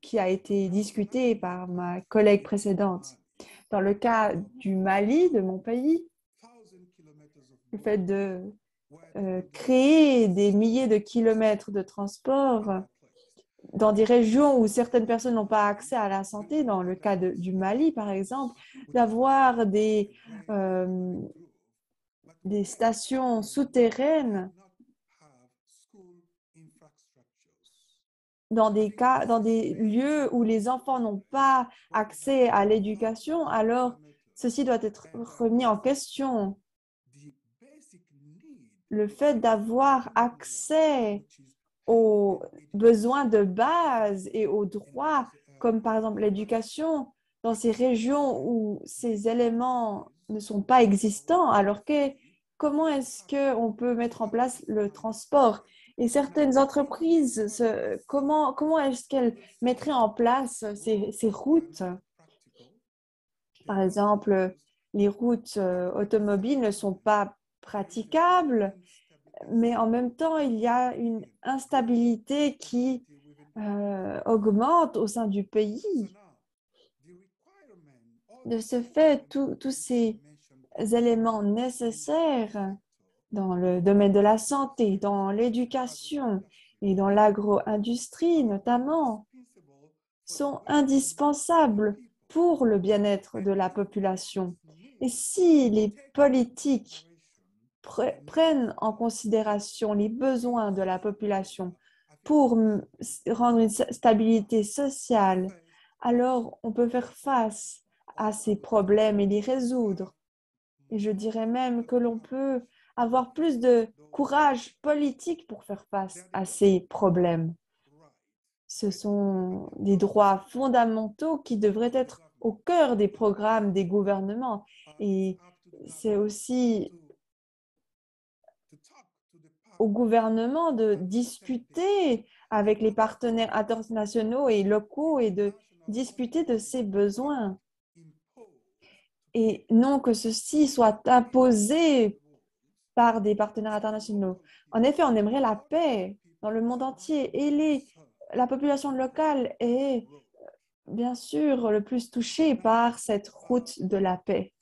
qui a été discuté par ma collègue précédente. Dans le cas du Mali, de mon pays, le fait de créer des milliers de kilomètres de transport dans des régions où certaines personnes n'ont pas accès à la santé, dans le cas du Mali par exemple, d'avoir des stations souterraines dans des lieux où les enfants n'ont pas accès à l'éducation, alors ceci doit être remis en question. Le fait d'avoir accès aux besoins de base et aux droits, comme par exemple l'éducation, dans ces régions où ces éléments ne sont pas existants, alors comment est-ce qu'on peut mettre en place le transport? Et certaines entreprises, comment est-ce qu'elles mettraient en place ces routes? Par exemple, les routes automobiles ne sont pas praticable, mais en même temps, il y a une instabilité qui augmente au sein du pays. De ce fait, tous ces éléments nécessaires dans le domaine de la santé, dans l'éducation et dans l'agro-industrie notamment, sont indispensables pour le bien-être de la population. Et si les politiques prennent en considération les besoins de la population pour rendre une stabilité sociale, alors on peut faire face à ces problèmes et les résoudre. Et je dirais même que l'on peut avoir plus de courage politique pour faire face à ces problèmes. Ce sont des droits fondamentaux qui devraient être au cœur des programmes des gouvernements. Et c'est aussi au gouvernement de discuter avec les partenaires internationaux et locaux et de discuter de ces besoins. Et non que ceci soit imposé par des partenaires internationaux. En effet, on aimerait la paix dans le monde entier et la population locale est bien sûr le plus touchée par cette route de la paix.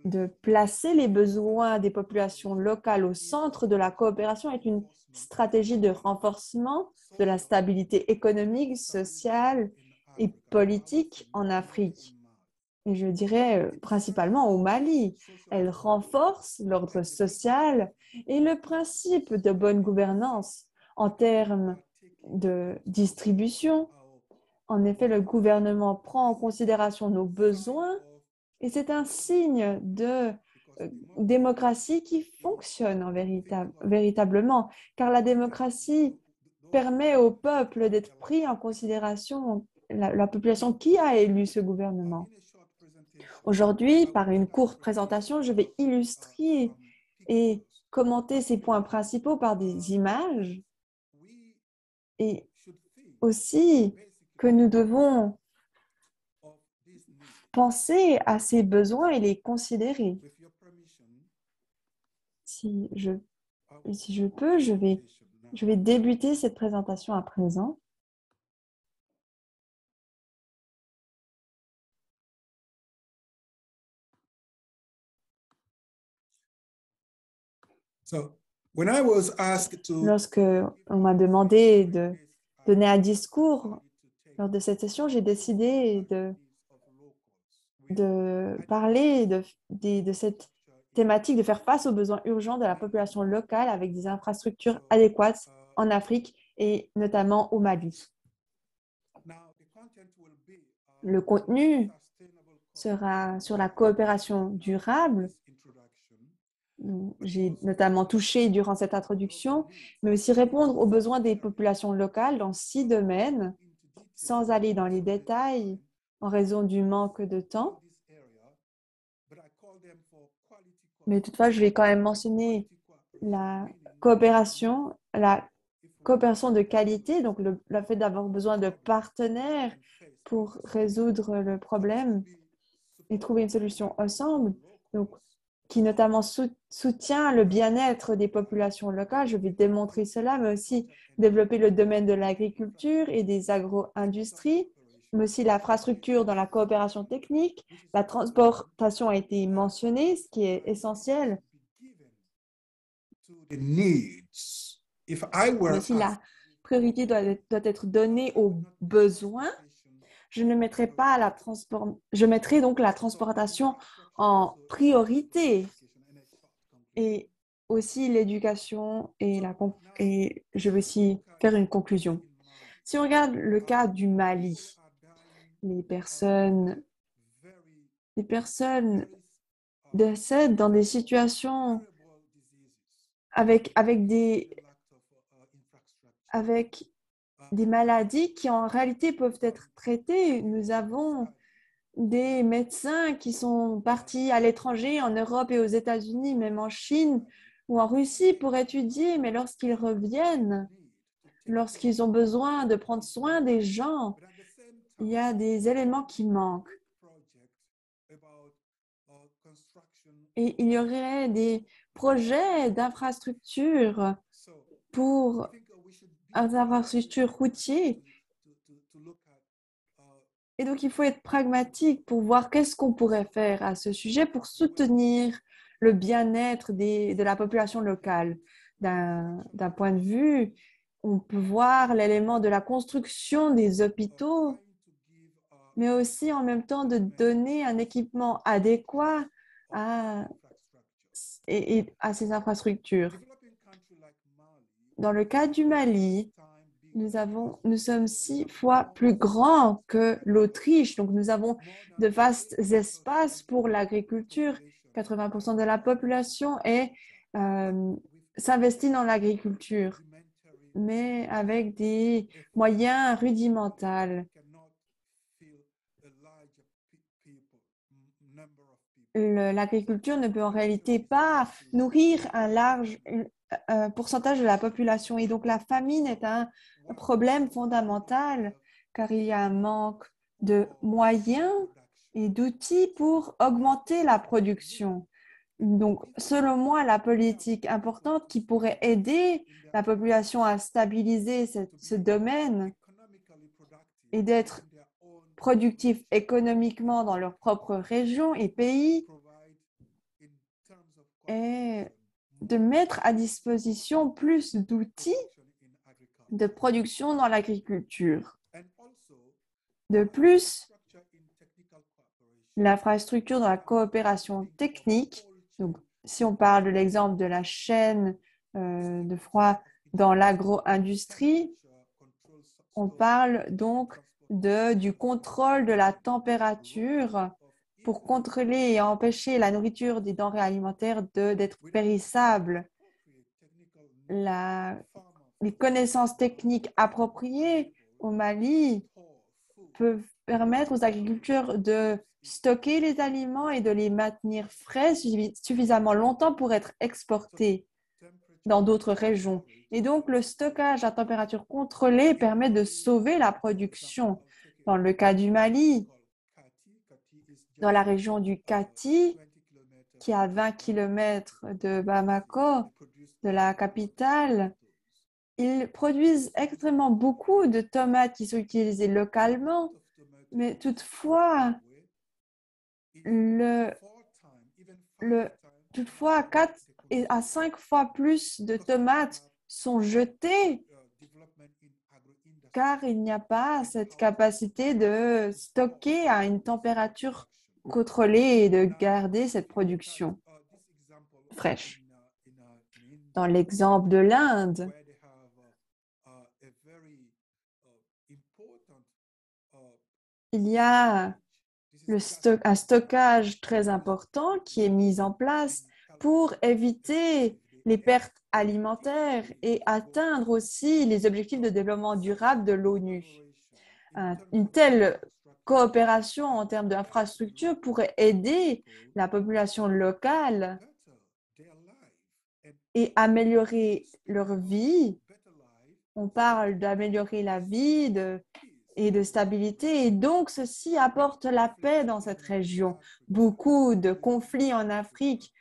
De placer les besoins des populations locales au centre de la coopération est une stratégie de renforcement de la stabilité économique, sociale et politique en Afrique. Et je dirais principalement au Mali. Elle renforce l'ordre social et le principe de bonne gouvernance en termes de distribution. En effet, le gouvernement prend en considération nos besoins et c'est un signe de démocratie qui fonctionne véritablement, car la démocratie permet au peuple d'être pris en considération, la population qui a élu ce gouvernement. Aujourd'hui, par une courte présentation, je vais illustrer et commenter ces points principaux par des images et aussi que nous devons penser à ces besoins et les considérer. Si je peux, je vais débuter cette présentation à présent. Lorsque on m'a demandé de donner un discours lors de cette session, j'ai décidé de parler de cette thématique, de faire face aux besoins urgents de la population locale avec des infrastructures adéquates en Afrique et notamment au Mali. Le contenu sera sur la coopération durable. J'ai notamment touché durant cette introduction, mais aussi répondre aux besoins des populations locales dans 6 domaines, sans aller dans les détails en raison du manque de temps. Mais toutefois, je vais quand même mentionner la coopération de qualité, donc le fait d'avoir besoin de partenaires pour résoudre le problème et trouver une solution ensemble, donc, qui notamment soutient le bien-être des populations locales. Je vais démontrer cela, mais aussi développer le domaine de l'agriculture et des agro-industries, mais aussi l'infrastructure dans la coopération technique. La transportation a été mentionnée, ce qui est essentiel. Mais si la priorité doit être donnée aux besoins, je mettrai donc la transportation en priorité et aussi l'éducation et je vais aussi faire une conclusion. Si on regarde le cas du Mali, les personnes décèdent dans des situations avec des maladies qui en réalité peuvent être traitées. Nous avons des médecins qui sont partis à l'étranger, en Europe et aux États-Unis, même en Chine ou en Russie pour étudier, mais lorsqu'ils reviennent, lorsqu'ils ont besoin de prendre soin des gens, il y a des éléments qui manquent. Et il y aurait des projets d'infrastructures pour des infrastructures routières. Et donc, il faut être pragmatique pour voir qu'est-ce qu'on pourrait faire à ce sujet pour soutenir le bien-être de la population locale. D'un point de vue, on peut voir l'élément de la construction des hôpitaux, mais aussi en même temps de donner un équipement adéquat à, et à ces infrastructures. Dans le cas du Mali, nous sommes 6 fois plus grands que l'Autriche, donc nous avons de vastes espaces pour l'agriculture. 80% de la population s'investit dans l'agriculture, mais avec des moyens rudimentaires. L'agriculture ne peut en réalité pas nourrir un large pourcentage de la population. Et donc, la famine est un problème fondamental car il y a un manque de moyens et d'outils pour augmenter la production. Donc, selon moi, la politique importante qui pourrait aider la population à stabiliser ce domaine et d'être productifs économiquement dans leur propre région et pays et de mettre à disposition plus d'outils de production dans l'agriculture. De plus, l'infrastructure dans la coopération technique, donc si on parle de l'exemple de la chaîne de froid dans l'agro-industrie, on parle donc du contrôle de la température pour contrôler et empêcher la nourriture des denrées alimentaires d'être périssables. Les connaissances techniques appropriées au Mali peuvent permettre aux agriculteurs de stocker les aliments et de les maintenir frais suffisamment longtemps pour être exportés dans d'autres régions. Et donc, le stockage à température contrôlée permet de sauver la production. Dans le cas du Mali, dans la région du Kati, qui est à 20 km de Bamako, de la capitale, ils produisent extrêmement beaucoup de tomates qui sont utilisées localement, mais toutefois, toutefois 4 à 5 fois plus de tomates sont jetées car il n'y a pas cette capacité de stocker à une température contrôlée et de garder cette production fraîche. Dans l'exemple de l'Inde, il y a un stockage très important qui est mis en place pour éviter les pertes alimentaires et atteindre aussi les objectifs de développement durable de l'ONU. Une telle coopération en termes d'infrastructure pourrait aider la population locale et améliorer leur vie. On parle d'améliorer la vie et de stabilité, et donc ceci apporte la paix dans cette région. Beaucoup de conflits en Afrique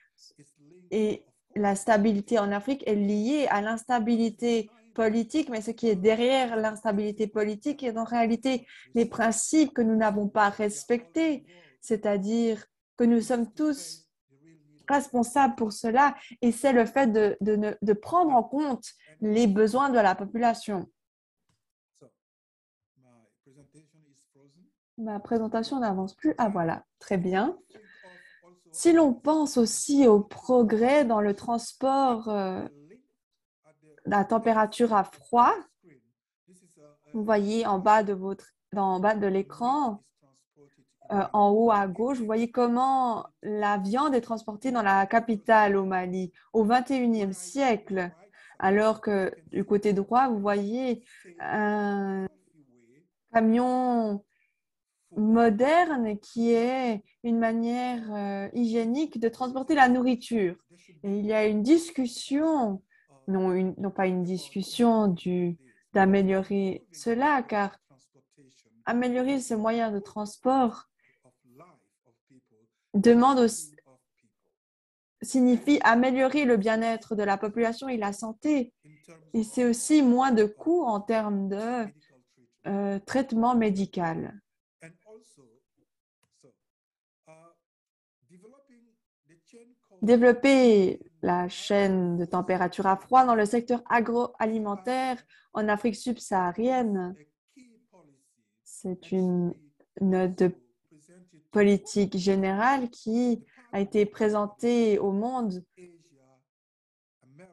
et la stabilité en Afrique est liée à l'instabilité politique, mais ce qui est derrière l'instabilité politique est en réalité les principes que nous n'avons pas respectés, c'est-à-dire que nous sommes tous responsables pour cela, et c'est le fait de prendre en compte les besoins de la population. Ma présentation n'avance plus. Ah voilà, très bien. Si l'on pense aussi au progrès dans le transport la température à froid, vous voyez en bas de l'écran, en haut à gauche, vous voyez comment la viande est transportée dans la capitale au Mali au XXIe siècle, alors que du côté droit, vous voyez un camion moderne qui est une manière hygiénique de transporter la nourriture. Et il y a une discussion, non pas une discussion d'améliorer cela, car améliorer ce moyen de transport demande aussi, signifie améliorer le bien-être de la population et la santé. Et c'est aussi moins de coûts en termes de traitement médical. Développer la chaîne de température à froid dans le secteur agroalimentaire en Afrique subsaharienne, c'est une note de politique générale qui a été présentée au monde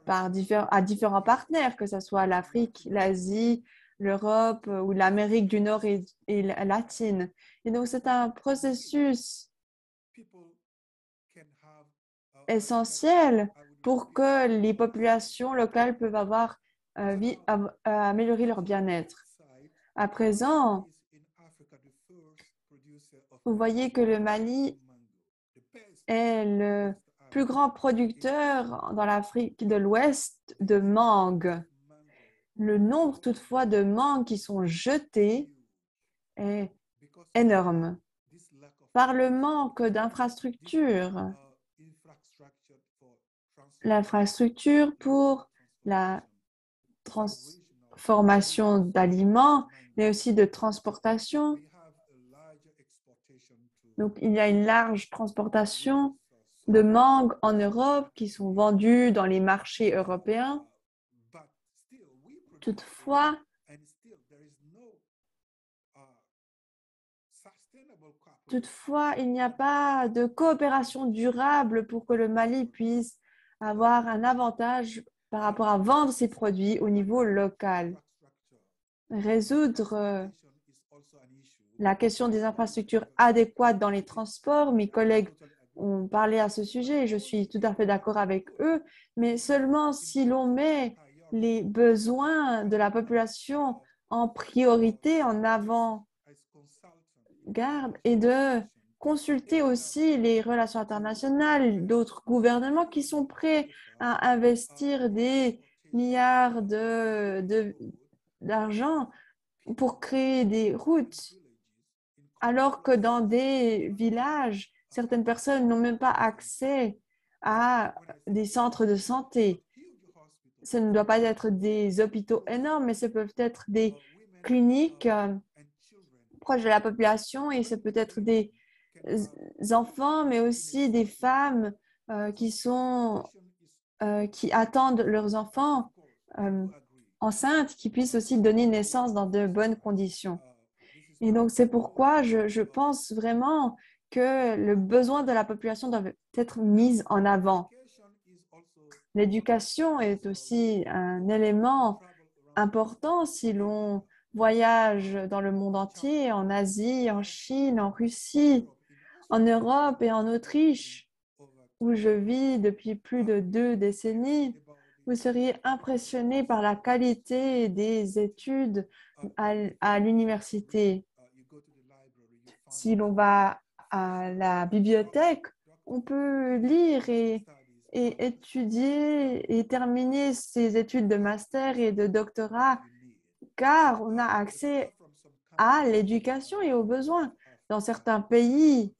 par à différents partenaires, que ce soit l'Afrique, l'Asie, l'Europe ou l'Amérique du Nord et latine. Et donc, c'est un processus essentiel pour que les populations locales peuvent avoir améliorer leur bien-être. À présent, vous voyez que le Mali est le plus grand producteur dans l'Afrique de l'Ouest de mangue. Le nombre toutefois de mangues qui sont jetées est énorme. Par le manque d'infrastructures, l'infrastructure pour la transformation d'aliments, mais aussi de transportation. Donc, il y a une large transportation de mangues en Europe qui sont vendues dans les marchés européens. Toutefois, il n'y a pas de coopération durable pour que le Mali puisse avoir un avantage par rapport à vendre ses produits au niveau local. Résoudre la question des infrastructures adéquates dans les transports, mes collègues ont parlé à ce sujet et je suis tout à fait d'accord avec eux, mais seulement si l'on met les besoins de la population en priorité, en avant-garde et de consulter aussi les relations internationales d'autres gouvernements qui sont prêts à investir des milliards d'argent pour créer des routes, alors que dans des villages, certaines personnes n'ont même pas accès à des centres de santé. Ce ne doit pas être des hôpitaux énormes, mais ce peuvent être des cliniques proches de la population et ce peut être des enfants, mais aussi des femmes qui attendent leurs enfants enceintes, qui puissent aussi donner naissance dans de bonnes conditions. Et donc, c'est pourquoi je pense vraiment que le besoin de la population doit être mis en avant. L'éducation est aussi un élément important si l'on voyage dans le monde entier, en Asie, en Chine, en Russie, en Europe et en Autriche, où je vis depuis plus de 2 décennies. Vous seriez impressionné par la qualité des études à l'université. Si l'on va à la bibliothèque, on peut lire et étudier et terminer ses études de master et de doctorat car on a accès à l'éducation et aux besoins. Dans certains pays,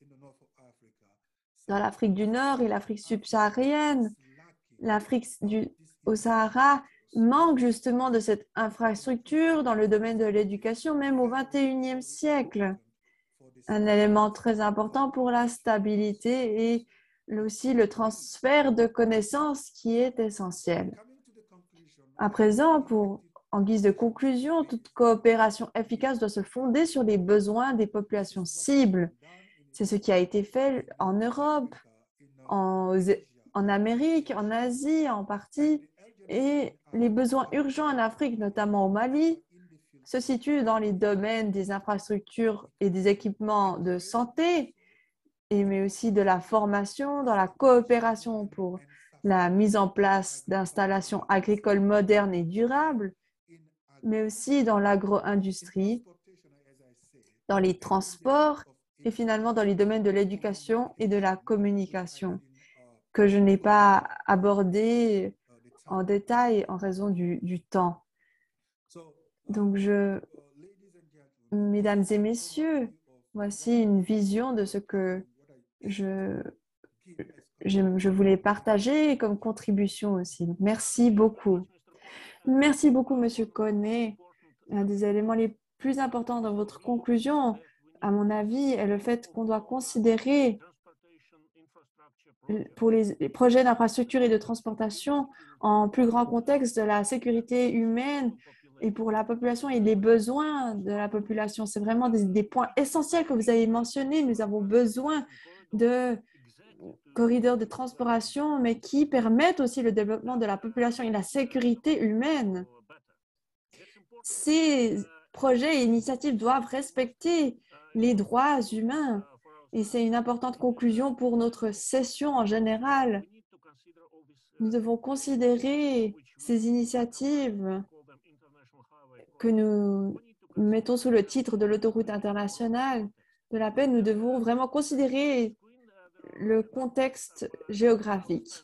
dans l'Afrique du Nord et l'Afrique subsaharienne, l'Afrique au Sahara manque justement de cette infrastructure dans le domaine de l'éducation, même au XXIe siècle. Un élément très important pour la stabilité et aussi le transfert de connaissances qui est essentiel. À présent, en guise de conclusion, toute coopération efficace doit se fonder sur les besoins des populations cibles. C'est ce qui a été fait en Europe, en Amérique, en Asie en partie, et les besoins urgents en Afrique, notamment au Mali, se situent dans les domaines des infrastructures et des équipements de santé, mais aussi de la formation, dans la coopération pour la mise en place d'installations agricoles modernes et durables, mais aussi dans l'agro-industrie, dans les transports et finalement dans les domaines de l'éducation et de la communication, que je n'ai pas abordé en détail en raison du temps. Donc, mesdames et messieurs, voici une vision de ce que je voulais partager comme contribution aussi. Donc, merci beaucoup. Merci beaucoup, Monsieur Koné. Un des éléments les plus importants dans votre conclusion, à mon avis, est le fait qu'on doit considérer pour les projets d'infrastructure et de transportation en plus grand contexte de la sécurité humaine et pour la population et les besoins de la population. C'est vraiment des points essentiels que vous avez mentionnés. Nous avons besoin de corridors de transportation, mais qui permettent aussi le développement de la population et la sécurité humaine. Ces projets et initiatives doivent respecter les droits humains. Et c'est une importante conclusion pour notre session en général. Nous devons considérer ces initiatives que nous mettons sous le titre de l'autoroute internationale de la paix. Nous devons vraiment considérer le contexte géographique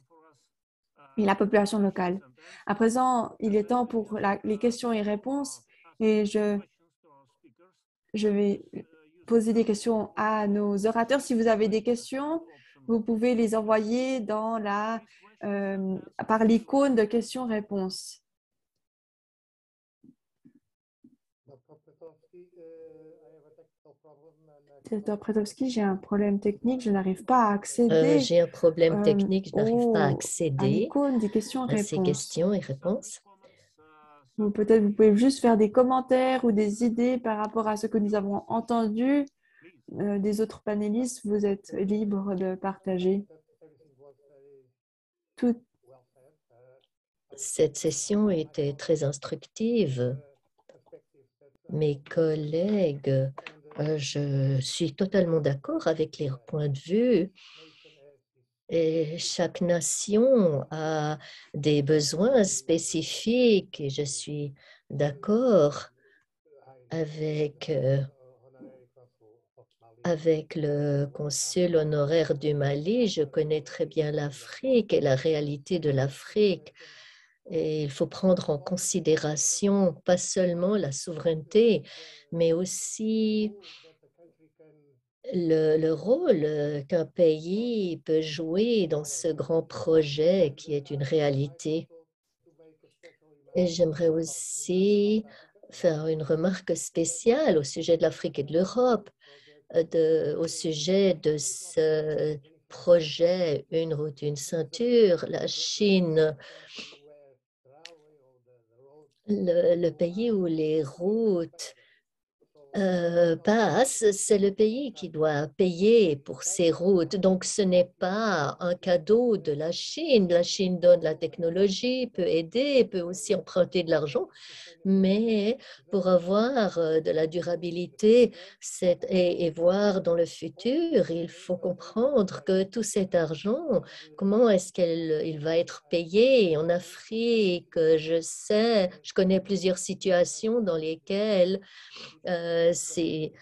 et la population locale. À présent, il est temps pour les questions et réponses et je vais poser des questions à nos orateurs. Si vous avez des questions, vous pouvez les envoyer par l'icône de questions-réponses. Dr. Pretowski, j'ai un problème technique, je n'arrive pas à accéder J'ai un problème technique, je n'arrive pas à à accéder l'icône des à ces questions-réponses. questions et réponses. Ou peut-être vous pouvez juste faire des commentaires ou des idées par rapport à ce que nous avons entendu des autres panélistes. Vous êtes libre de partager. Tout. Cette session était très instructive. Mes collègues, je suis totalement d'accord avec les points de vue. Et chaque nation a des besoins spécifiques et je suis d'accord avec le consul honoraire du Mali. Je connais très bien l'Afrique et la réalité de l'Afrique. Et il faut prendre en considération pas seulement la souveraineté, mais aussi le rôle qu'un pays peut jouer dans ce grand projet qui est une réalité. Et j'aimerais aussi faire une remarque spéciale au sujet de l'Afrique et de l'Europe, au sujet de ce projet Une route, une ceinture. La Chine, le pays où les routes passe, c'est le pays qui doit payer pour ces routes. Donc, ce n'est pas un cadeau de la Chine. La Chine donne la technologie, peut aider, peut aussi emprunter de l'argent, mais pour avoir de la durabilité et voir dans le futur, il faut comprendre que tout cet argent, comment est-ce qu'il va être payé en Afrique? Je connais plusieurs situations dans lesquelles ces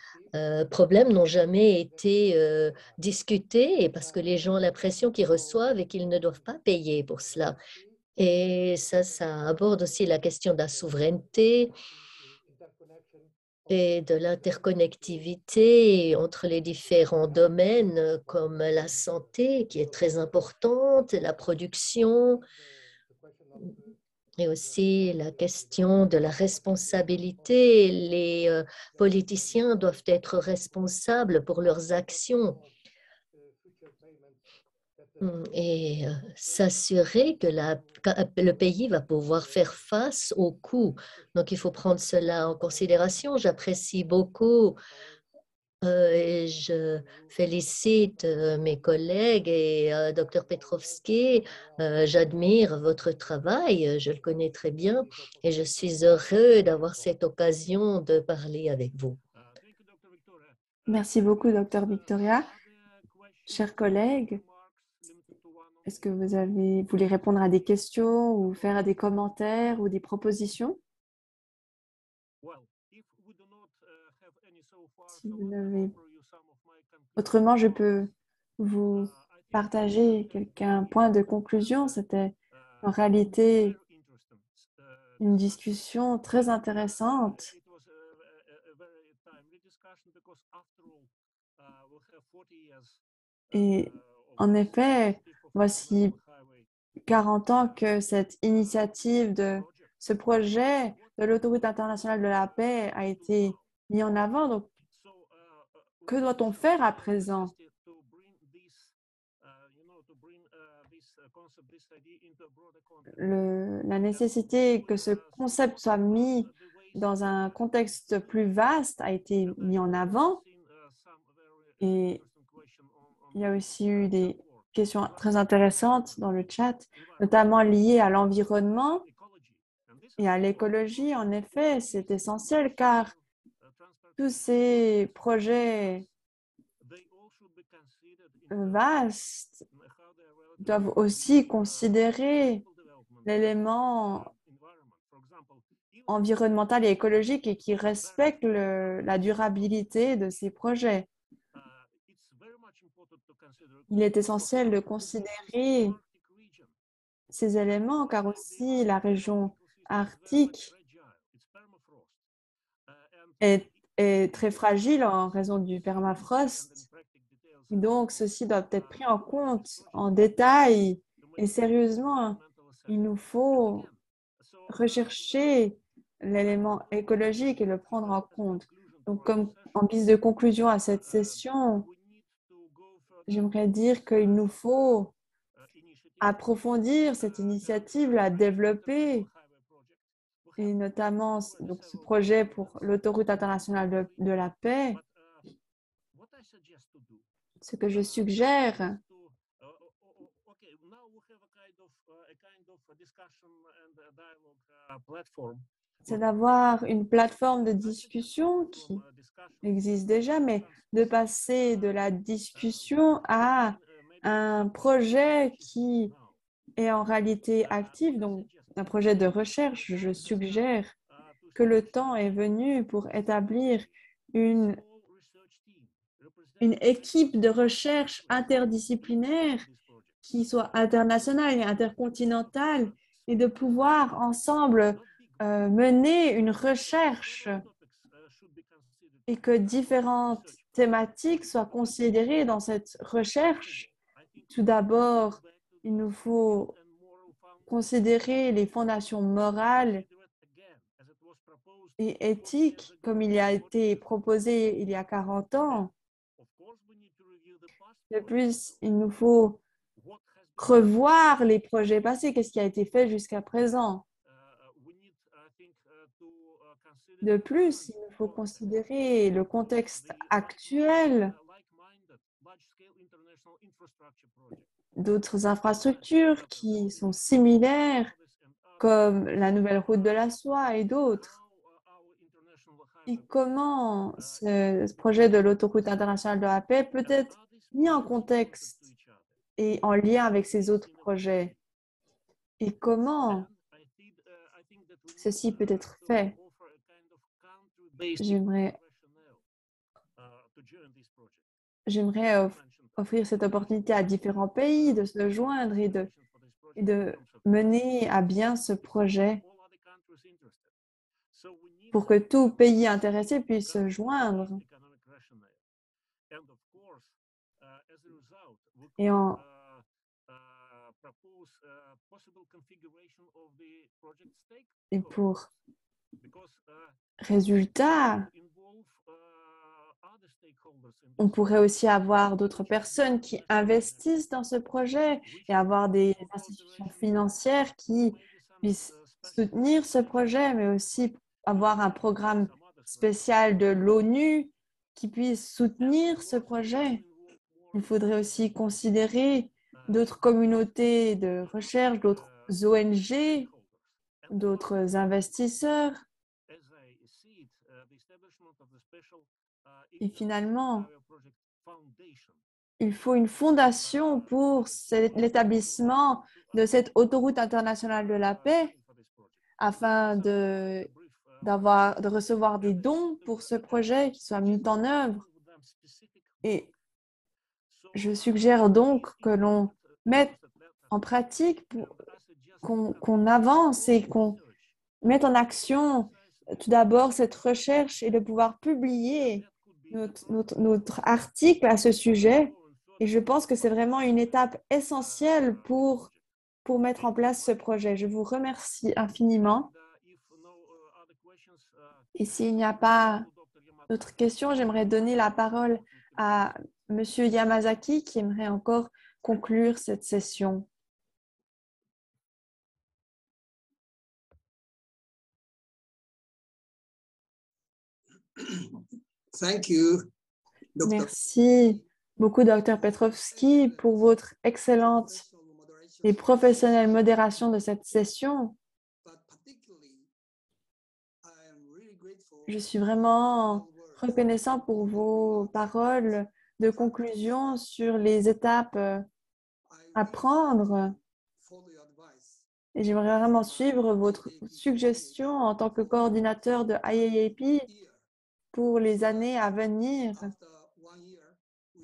problèmes n'ont jamais été discutés parce que les gens ont l'impression qu'ils reçoivent et qu'ils ne doivent pas payer pour cela. Et ça aborde aussi la question de la souveraineté et de l'interconnectivité entre les différents domaines comme la santé qui est très importante, la production, et aussi la question de la responsabilité. Les politiciens doivent être responsables pour leurs actions et s'assurer que le pays va pouvoir faire face aux coûts. Donc, il faut prendre cela en considération. J'apprécie beaucoup et je félicite mes collègues et Dr. Petrovski. J'admire votre travail, je le connais très bien et je suis heureux d'avoir cette occasion de parler avec vous. Merci beaucoup, Dr. Victoria. Chers collègues, est-ce que vous voulez répondre à des questions ou faire des commentaires ou des propositions? Si vous n'avez... Autrement, je peux vous partager un point de conclusion. C'était en réalité une discussion très intéressante. Et en effet, Voici 40 ans que cette initiative de ce projet de l'autoroute internationale de la paix a été mis en avant. Donc, que doit-on faire à présent? La nécessité que ce concept soit mis dans un contexte plus vaste a été mis en avant. Et il y a aussi eu des questions très intéressantes dans le chat, notamment liées à l'environnement et à l'écologie. En effet, c'est essentiel car tous ces projets vastes doivent aussi considérer l'élément environnemental et écologique et qui respecte la durabilité de ces projets. Il est essentiel de considérer ces éléments car aussi la région arctique est très fragile en raison du permafrost. Donc, ceci doit être pris en compte en détail et sérieusement. Il nous faut rechercher l'élément écologique et le prendre en compte. Donc, comme en guise de conclusion à cette session, j'aimerais dire qu'il nous faut approfondir cette initiative, la développer, et notamment donc, ce projet pour l'autoroute internationale de la paix. Ce que je suggère, c'est d'avoir une plateforme de discussion qui existe déjà, mais de passer de la discussion à un projet qui est en réalité actif, donc un projet de recherche. Je suggère que le temps est venu pour établir une équipe de recherche interdisciplinaire qui soit internationale et intercontinentale et de pouvoir ensemble mener une recherche et que différentes thématiques soient considérées dans cette recherche. Tout d'abord, il nous faut considérer les fondations morales et éthiques comme il a été proposé il y a 40 ans. De plus, il nous faut revoir les projets passés, qu'est-ce qui a été fait jusqu'à présent. De plus, il nous faut considérer le contexte actuel d'autres infrastructures qui sont similaires, comme la nouvelle route de la soie et d'autres. Et comment ce projet de l'autoroute internationale de la paix peut être mis en contexte et en lien avec ces autres projets? Et comment ceci peut être fait? J'aimerais offrir cette opportunité à différents pays de se joindre et de mener à bien ce projet pour que tout pays intéressé puisse se joindre. Et pour résultat, on pourrait aussi avoir d'autres personnes qui investissent dans ce projet et avoir des institutions financières qui puissent soutenir ce projet, mais aussi avoir un programme spécial de l'ONU qui puisse soutenir ce projet. Il faudrait aussi considérer d'autres communautés de recherche, d'autres ONG, d'autres investisseurs. Et finalement, il faut une fondation pour l'établissement de cette autoroute internationale de la paix afin de recevoir des dons pour ce projet qui soit mis en œuvre. Et je suggère donc que l'on mette en pratique, qu'on avance et qu'on mette en action tout d'abord cette recherche et de pouvoir publier notre article à ce sujet Et je pense que c'est vraiment une étape essentielle pour mettre en place ce projet. Je vous remercie infiniment. Et s'il n'y a pas d'autres questions, j'aimerais donner la parole à Monsieur Yamazaki qui aimerait encore conclure cette session. Thank you, Dr. Merci beaucoup, Dr. Petrovski, pour votre excellente et professionnelle modération de cette session. Je suis vraiment reconnaissant pour vos paroles de conclusion sur les étapes à prendre. Et j'aimerais vraiment suivre votre suggestion en tant que coordinateur de IAAP pour les années à venir,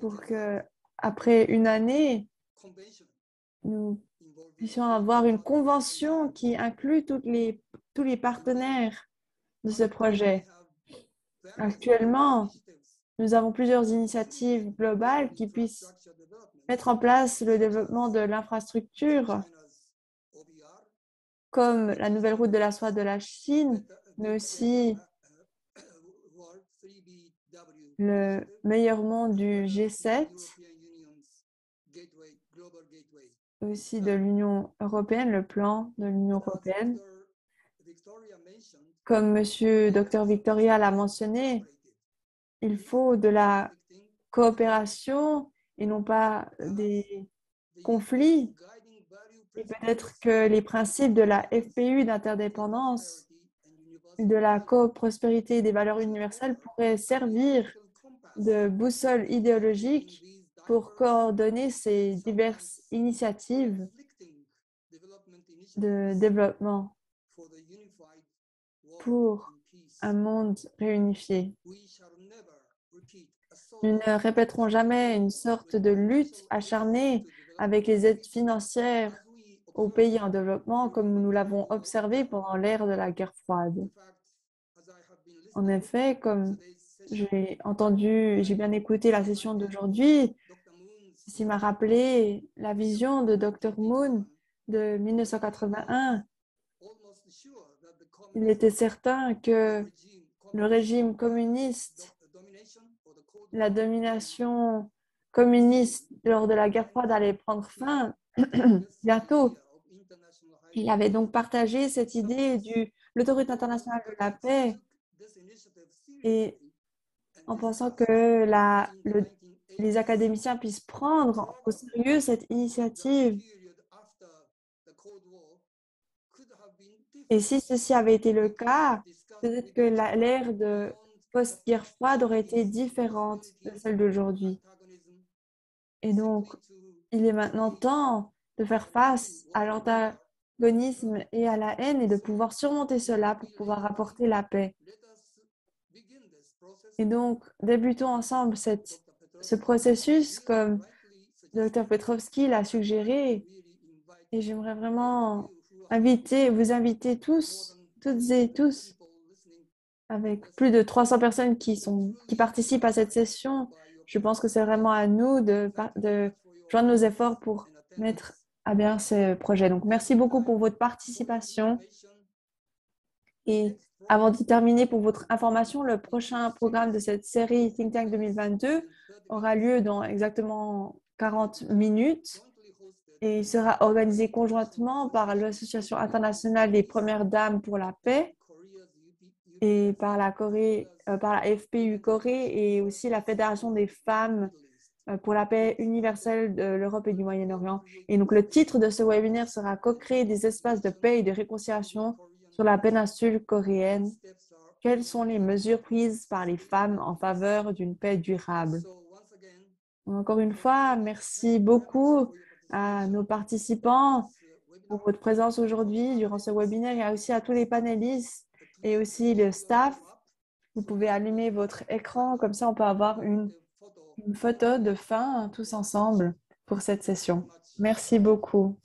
pour que après une année, nous puissions avoir une convention qui inclut tous les partenaires de ce projet. Actuellement, nous avons plusieurs initiatives globales qui puissent mettre en place le développement de l'infrastructure, comme la nouvelle route de la soie de la Chine, mais aussi le meilleur monde du G7, aussi de l'Union européenne, le plan de l'Union européenne. Comme Monsieur Dr. Victoria l'a mentionné, il faut de la coopération et non pas des conflits. Et peut-être que les principes de la FPU d'interdépendance, de la coprospérité et des valeurs universelles pourraient servir de boussole idéologique pour coordonner ces diverses initiatives de développement pour un monde réunifié. Nous ne répéterons jamais une sorte de lutte acharnée avec les aides financières aux pays en développement comme nous l'avons observé pendant l'ère de la guerre froide. En effet, comme j'ai bien écouté la session d'aujourd'hui, ceci m'a rappelé la vision de Dr. Moon de 1981. Il était certain que le régime communiste, la domination communiste lors de la guerre froide allait prendre fin bientôt. Il avait donc partagé cette idée de l'autorité internationale de la paix et en pensant que les académiciens puissent prendre au sérieux cette initiative. Et si ceci avait été le cas, peut-être que l'ère de post-guerre froide aurait été différente de celle d'aujourd'hui. Et donc, il est maintenant temps de faire face à l'antagonisme et à la haine et de pouvoir surmonter cela pour pouvoir apporter la paix. Et donc, débutons ensemble ce processus comme Dr. Petrovski l'a suggéré. Et j'aimerais vraiment vous inviter tous, toutes et tous, avec plus de 300 personnes qui participent à cette session. Je pense que c'est vraiment à nous de joindre nos efforts pour mettre à bien ce projet. Donc, merci beaucoup pour votre participation. Et avant de terminer, pour votre information, le prochain programme de cette série Think Tank 2022 aura lieu dans exactement 40 minutes et il sera organisé conjointement par l'Association internationale des Premières Dames pour la paix et par la FPU Corée et aussi la Fédération des femmes pour la paix universelle de l'Europe et du Moyen-Orient. Et donc, le titre de ce webinaire sera « Co-créer des espaces de paix et de réconciliation sur la péninsule coréenne. Quelles sont les mesures prises par les femmes en faveur d'une paix durable ?» Encore une fois, merci beaucoup à nos participants pour votre présence aujourd'hui durant ce webinaire et aussi à tous les panélistes et aussi le staff. Vous pouvez allumer votre écran, comme ça on peut avoir une photo de fin tous ensemble pour cette session. Merci beaucoup.